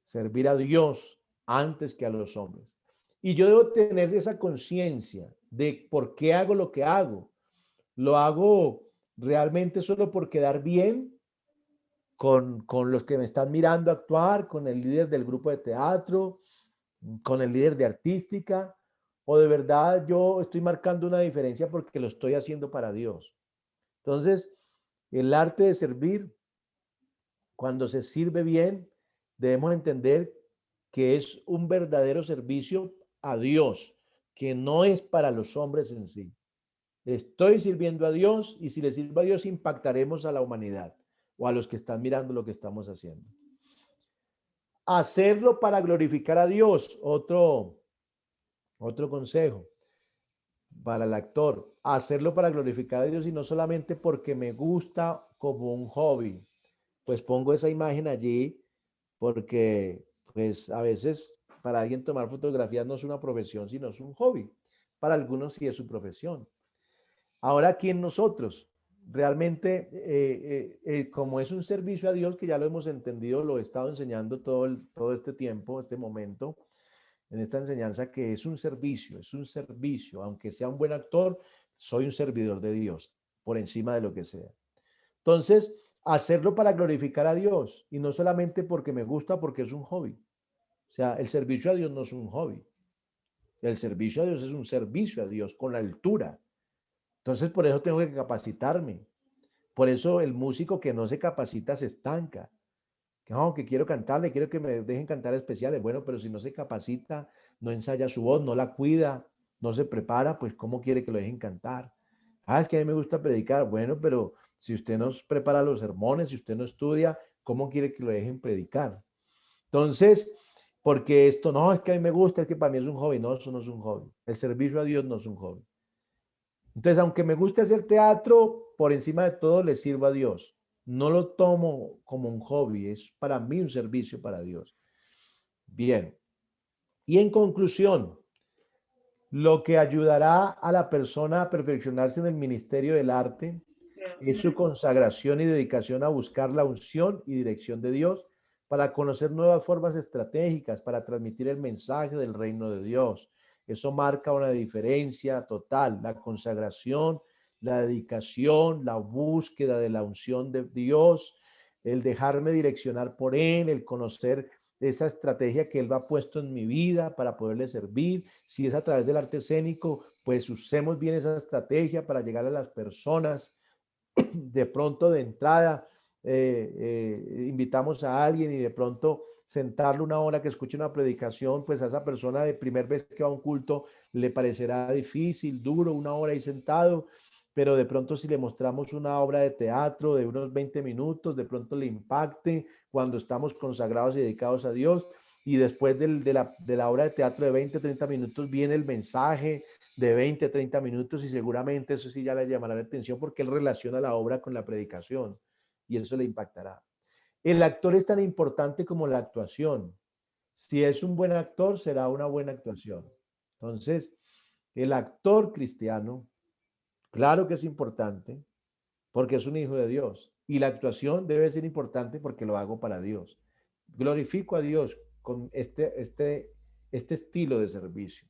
servir a Dios antes que a los hombres. Y yo debo tener esa conciencia de por qué hago lo que hago. Lo hago realmente solo por quedar bien con los que me están mirando actuar, con el líder del grupo de teatro, con el líder de artística, o de verdad yo estoy marcando una diferencia porque lo estoy haciendo para Dios. Entonces, el arte de servir, cuando se sirve bien, debemos entender que es un verdadero servicio a Dios, que no es para los hombres en sí. Estoy sirviendo a Dios, y si le sirvo a Dios impactaremos a la humanidad o a los que están mirando lo que estamos haciendo. Hacerlo para glorificar a Dios, otro consejo para el actor, hacerlo para glorificar a Dios y no solamente porque me gusta como un hobby. Pues pongo esa imagen allí porque pues a veces para alguien tomar fotografías no es una profesión, sino es un hobby. Para algunos sí es su profesión. Ahora aquí en nosotros, realmente como es un servicio a Dios, que ya lo hemos entendido, lo he estado enseñando todo este tiempo, este momento, en esta enseñanza, que es un servicio, aunque sea un buen actor, soy un servidor de Dios, por encima de lo que sea. Entonces, hacerlo para glorificar a Dios, y no solamente porque me gusta, porque es un hobby. O sea, el servicio a Dios no es un hobby. El servicio a Dios es un servicio a Dios con la altura. Entonces, por eso tengo que capacitarme. Por eso el músico que no se capacita se estanca. Que quiero cantarle, quiero que me dejen cantar especiales. Bueno, pero si no se capacita, no ensaya su voz, no la cuida, no se prepara, pues ¿cómo quiere que lo dejen cantar? Es que a mí me gusta predicar. Bueno, pero si usted no prepara los sermones, si usted no estudia, ¿cómo quiere que lo dejen predicar? Entonces, porque esto no, es que a mí me gusta, es que para mí es un hobby. No, eso no es un hobby. El servicio a Dios no es un hobby. Entonces, aunque me guste hacer teatro, por encima de todo le sirvo a Dios. No lo tomo como un hobby, es para mí un servicio para Dios. Bien. Y en conclusión, lo que ayudará a la persona a perfeccionarse en el ministerio del arte es su consagración y dedicación a buscar la unción y dirección de Dios para conocer nuevas formas estratégicas para transmitir el mensaje del reino de Dios. Eso marca una diferencia total, la consagración, la dedicación, la búsqueda de la unción de Dios, el dejarme direccionar por Él, el conocer esa estrategia que Él ha puesto en mi vida para poderle servir. Si es a través del arte escénico, pues usemos bien esa estrategia para llegar a las personas. De pronto de entrada invitamos a alguien y de pronto sentarle una hora que escuche una predicación, pues a esa persona de primera vez que va a un culto le parecerá difícil, duro, una hora ahí sentado, pero de pronto si le mostramos una obra de teatro de unos 20 minutos, de pronto le impacte cuando estamos consagrados y dedicados a Dios, y después de la obra de teatro de 20, 30 minutos viene el mensaje de 20, 30 minutos, y seguramente eso sí ya le llamará la atención porque él relaciona la obra con la predicación y eso le impactará. El actor es tan importante como la actuación. Si es un buen actor, será una buena actuación. Entonces, el actor cristiano, claro que es importante porque es un hijo de Dios. Y la actuación debe ser importante porque lo hago para Dios. Glorifico a Dios con este estilo de servicio,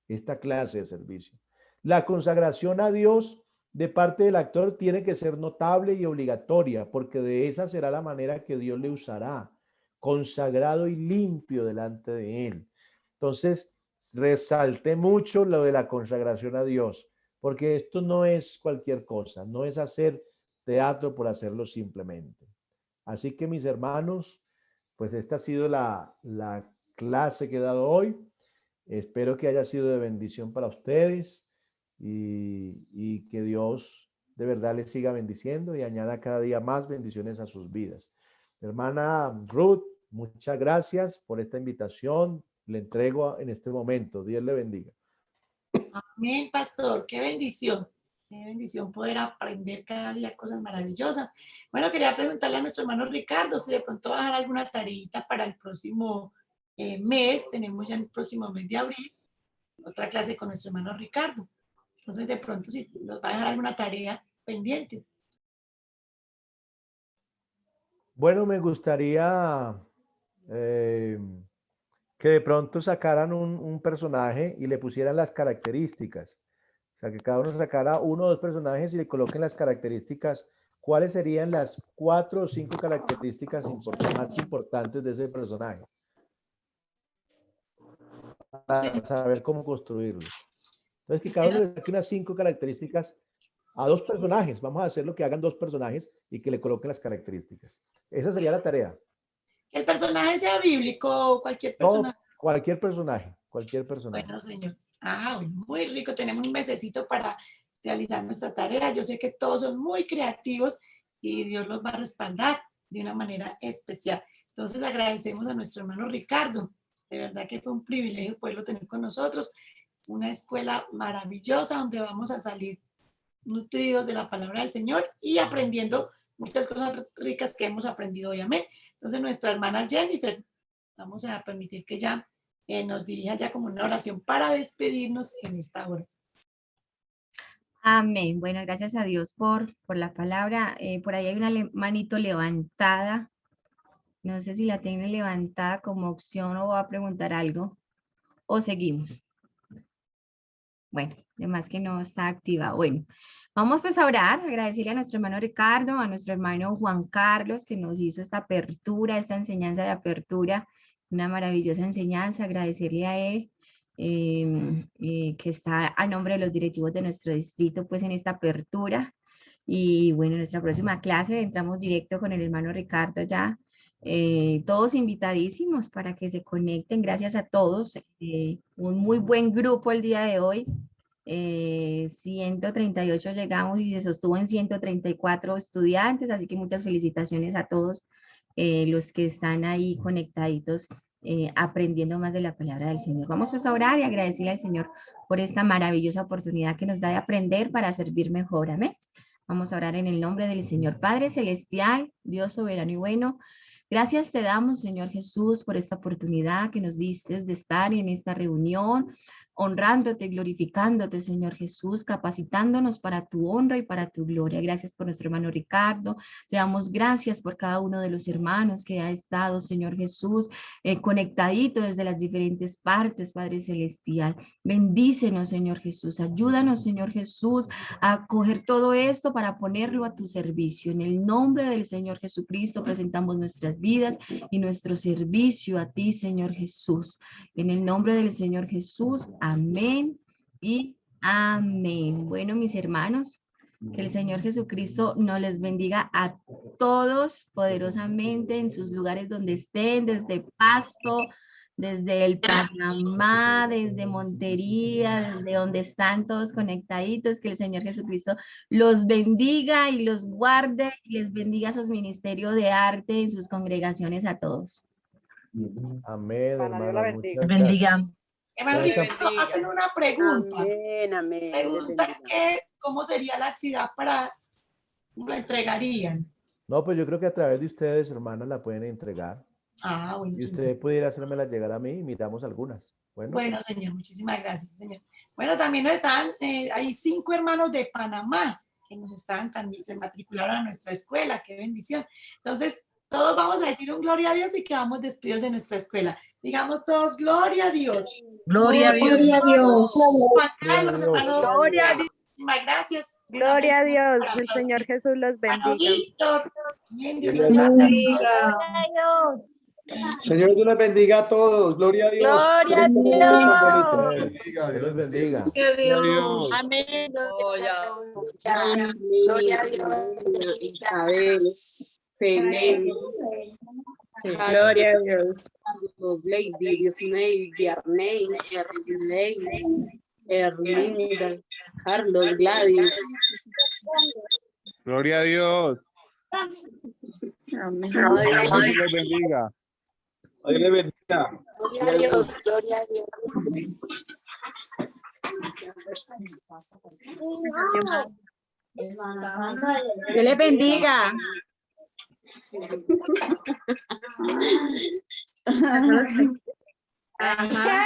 esta clase de servicio. La consagración a Dios de parte del actor tiene que ser notable y obligatoria, porque de esa será la manera que Dios le usará, consagrado y limpio delante de Él. Entonces, resalté mucho lo de la consagración a Dios, porque esto no es cualquier cosa, no es hacer teatro por hacerlo simplemente. Así que mis hermanos, pues esta ha sido la clase que he dado hoy. Espero que haya sido de bendición para ustedes y que Dios de verdad les siga bendiciendo y añada cada día más bendiciones a sus vidas. Hermana Ruth, muchas gracias por esta invitación. Le entrego en este momento. Dios le bendiga. Amén, pastor. Qué bendición. Qué bendición poder aprender cada día cosas maravillosas. Bueno, quería preguntarle a nuestro hermano Ricardo si de pronto va a dejar alguna tareita para el próximo mes. Tenemos ya el próximo mes de abril otra clase con nuestro hermano Ricardo. Entonces, de pronto, si nos va a dejar alguna tarea pendiente. Bueno, me gustaría que de pronto sacaran un personaje y le pusieran las características. O sea, que cada uno sacara uno o dos personajes y le coloquen las características. ¿Cuáles serían las 4 o 5 características más importantes de ese personaje? Para saber cómo construirlo. Entonces, que cada uno le saque unas 5 características a 2 personajes. Vamos a hacer lo que hagan 2 personajes y que le coloquen las características. Esa sería la tarea. Que el personaje sea bíblico, cualquier personaje. No, cualquier personaje, cualquier personaje. Bueno, señor. Bueno, muy rico. Tenemos un mesecito para realizar nuestra tarea. Yo sé que todos son muy creativos y Dios los va a respaldar de una manera especial. Entonces, agradecemos a nuestro hermano Ricardo. De verdad que fue un privilegio poderlo tener con nosotros. Una escuela maravillosa donde vamos a salir nutridos de la palabra del Señor y aprendiendo muchas cosas ricas que hemos aprendido hoy. Amén. Entonces, nuestra hermana Jennifer, vamos a permitir que ya nos dirija ya como una oración para despedirnos en esta hora. Amén. Bueno, gracias a Dios por la palabra. Por ahí hay una manito levantada. No sé si la tienen levantada como opción o va a preguntar algo. O seguimos. Bueno, además que no está activa. Bueno, vamos pues a orar, agradecerle a nuestro hermano Ricardo, a nuestro hermano Juan Carlos, que nos hizo esta apertura, esta enseñanza de apertura, una maravillosa enseñanza, agradecerle a él, que está a nombre de los directivos de nuestro distrito, pues en esta apertura. Y bueno, en nuestra próxima clase entramos directo con el hermano Ricardo ya. Todos invitadísimos para que se conecten. Gracias a todos. Un muy buen grupo el día de hoy. 138 llegamos y se sostuvo en 134 estudiantes, así que muchas felicitaciones a todos los que están ahí conectaditos, aprendiendo más de la palabra del Señor. Vamos pues a orar y agradecerle al Señor por esta maravillosa oportunidad que nos da de aprender para servir mejor. Amén. Vamos a orar en el nombre del Señor. Padre Celestial, Dios soberano y bueno, gracias te damos, Señor Jesús, por esta oportunidad que nos diste de estar en esta reunión, honrándote, glorificándote, Señor Jesús, capacitándonos para tu honra y para tu gloria. Gracias por nuestro hermano Ricardo. Te damos gracias por cada uno de los hermanos que ha estado, Señor Jesús, conectadito desde las diferentes partes, Padre Celestial. Bendícenos, Señor Jesús. Ayúdanos, Señor Jesús, a coger todo esto para ponerlo a tu servicio. En el nombre del Señor Jesucristo presentamos nuestras vidas y nuestro servicio a ti, Señor Jesús. En el nombre del Señor Jesús, amén y amén. Bueno, mis hermanos, que el Señor Jesucristo nos les bendiga a todos poderosamente en sus lugares donde estén, desde Pasto, desde el Panamá, desde Montería, desde donde están todos conectaditos, que el Señor Jesucristo los bendiga y los guarde y les bendiga sus ministerios de arte en sus congregaciones a todos. Amén, hermano. Muchas bendiga. gracias. Hermano Ricardo, hacen una pregunta. Amén, amén. Pregunta cómo sería la actividad para lo entregarían. No, pues yo creo que a través de ustedes, hermanas, la pueden entregar. Ah, bueno, Y señor. usted pudiera hacérmelas llegar a mí y miramos algunas. Bueno, Bueno, señor, muchísimas gracias, señor. Bueno, también nos están, hay 5 hermanos de Panamá que nos están también, se matricularon a nuestra escuela, qué bendición. Entonces, todos vamos a decir un gloria a Dios y quedamos despedidos de nuestra escuela. Digamos todos, gloria a Dios. Gloria a Dios. Gloria a Dios. Juan gloria a Carlos, Dios. hermano, Gloria a Dios. muchísimas gracias. Gloria a Dios. Para El todos. Señor Jesús los Hermano bendiga. Víctor, bien, Dios Dios los les bendiga. Señor, Dios les bendiga a todos. Gloria a Dios. Gloria a Dios Dios. Dios les bendiga. Dios. Amén. Gloria Gloria a Dios. Isabel, Felipe, Gloria a Dios. Lady, Ismael, Viarney, Erley, Erlinda, Carlos, Gladys. Gloria a Dios. Amén. Dios les bendiga. Dios les bendiga. Gloria a Dios. Gloria a Dios. Dios les bendiga. Ajá.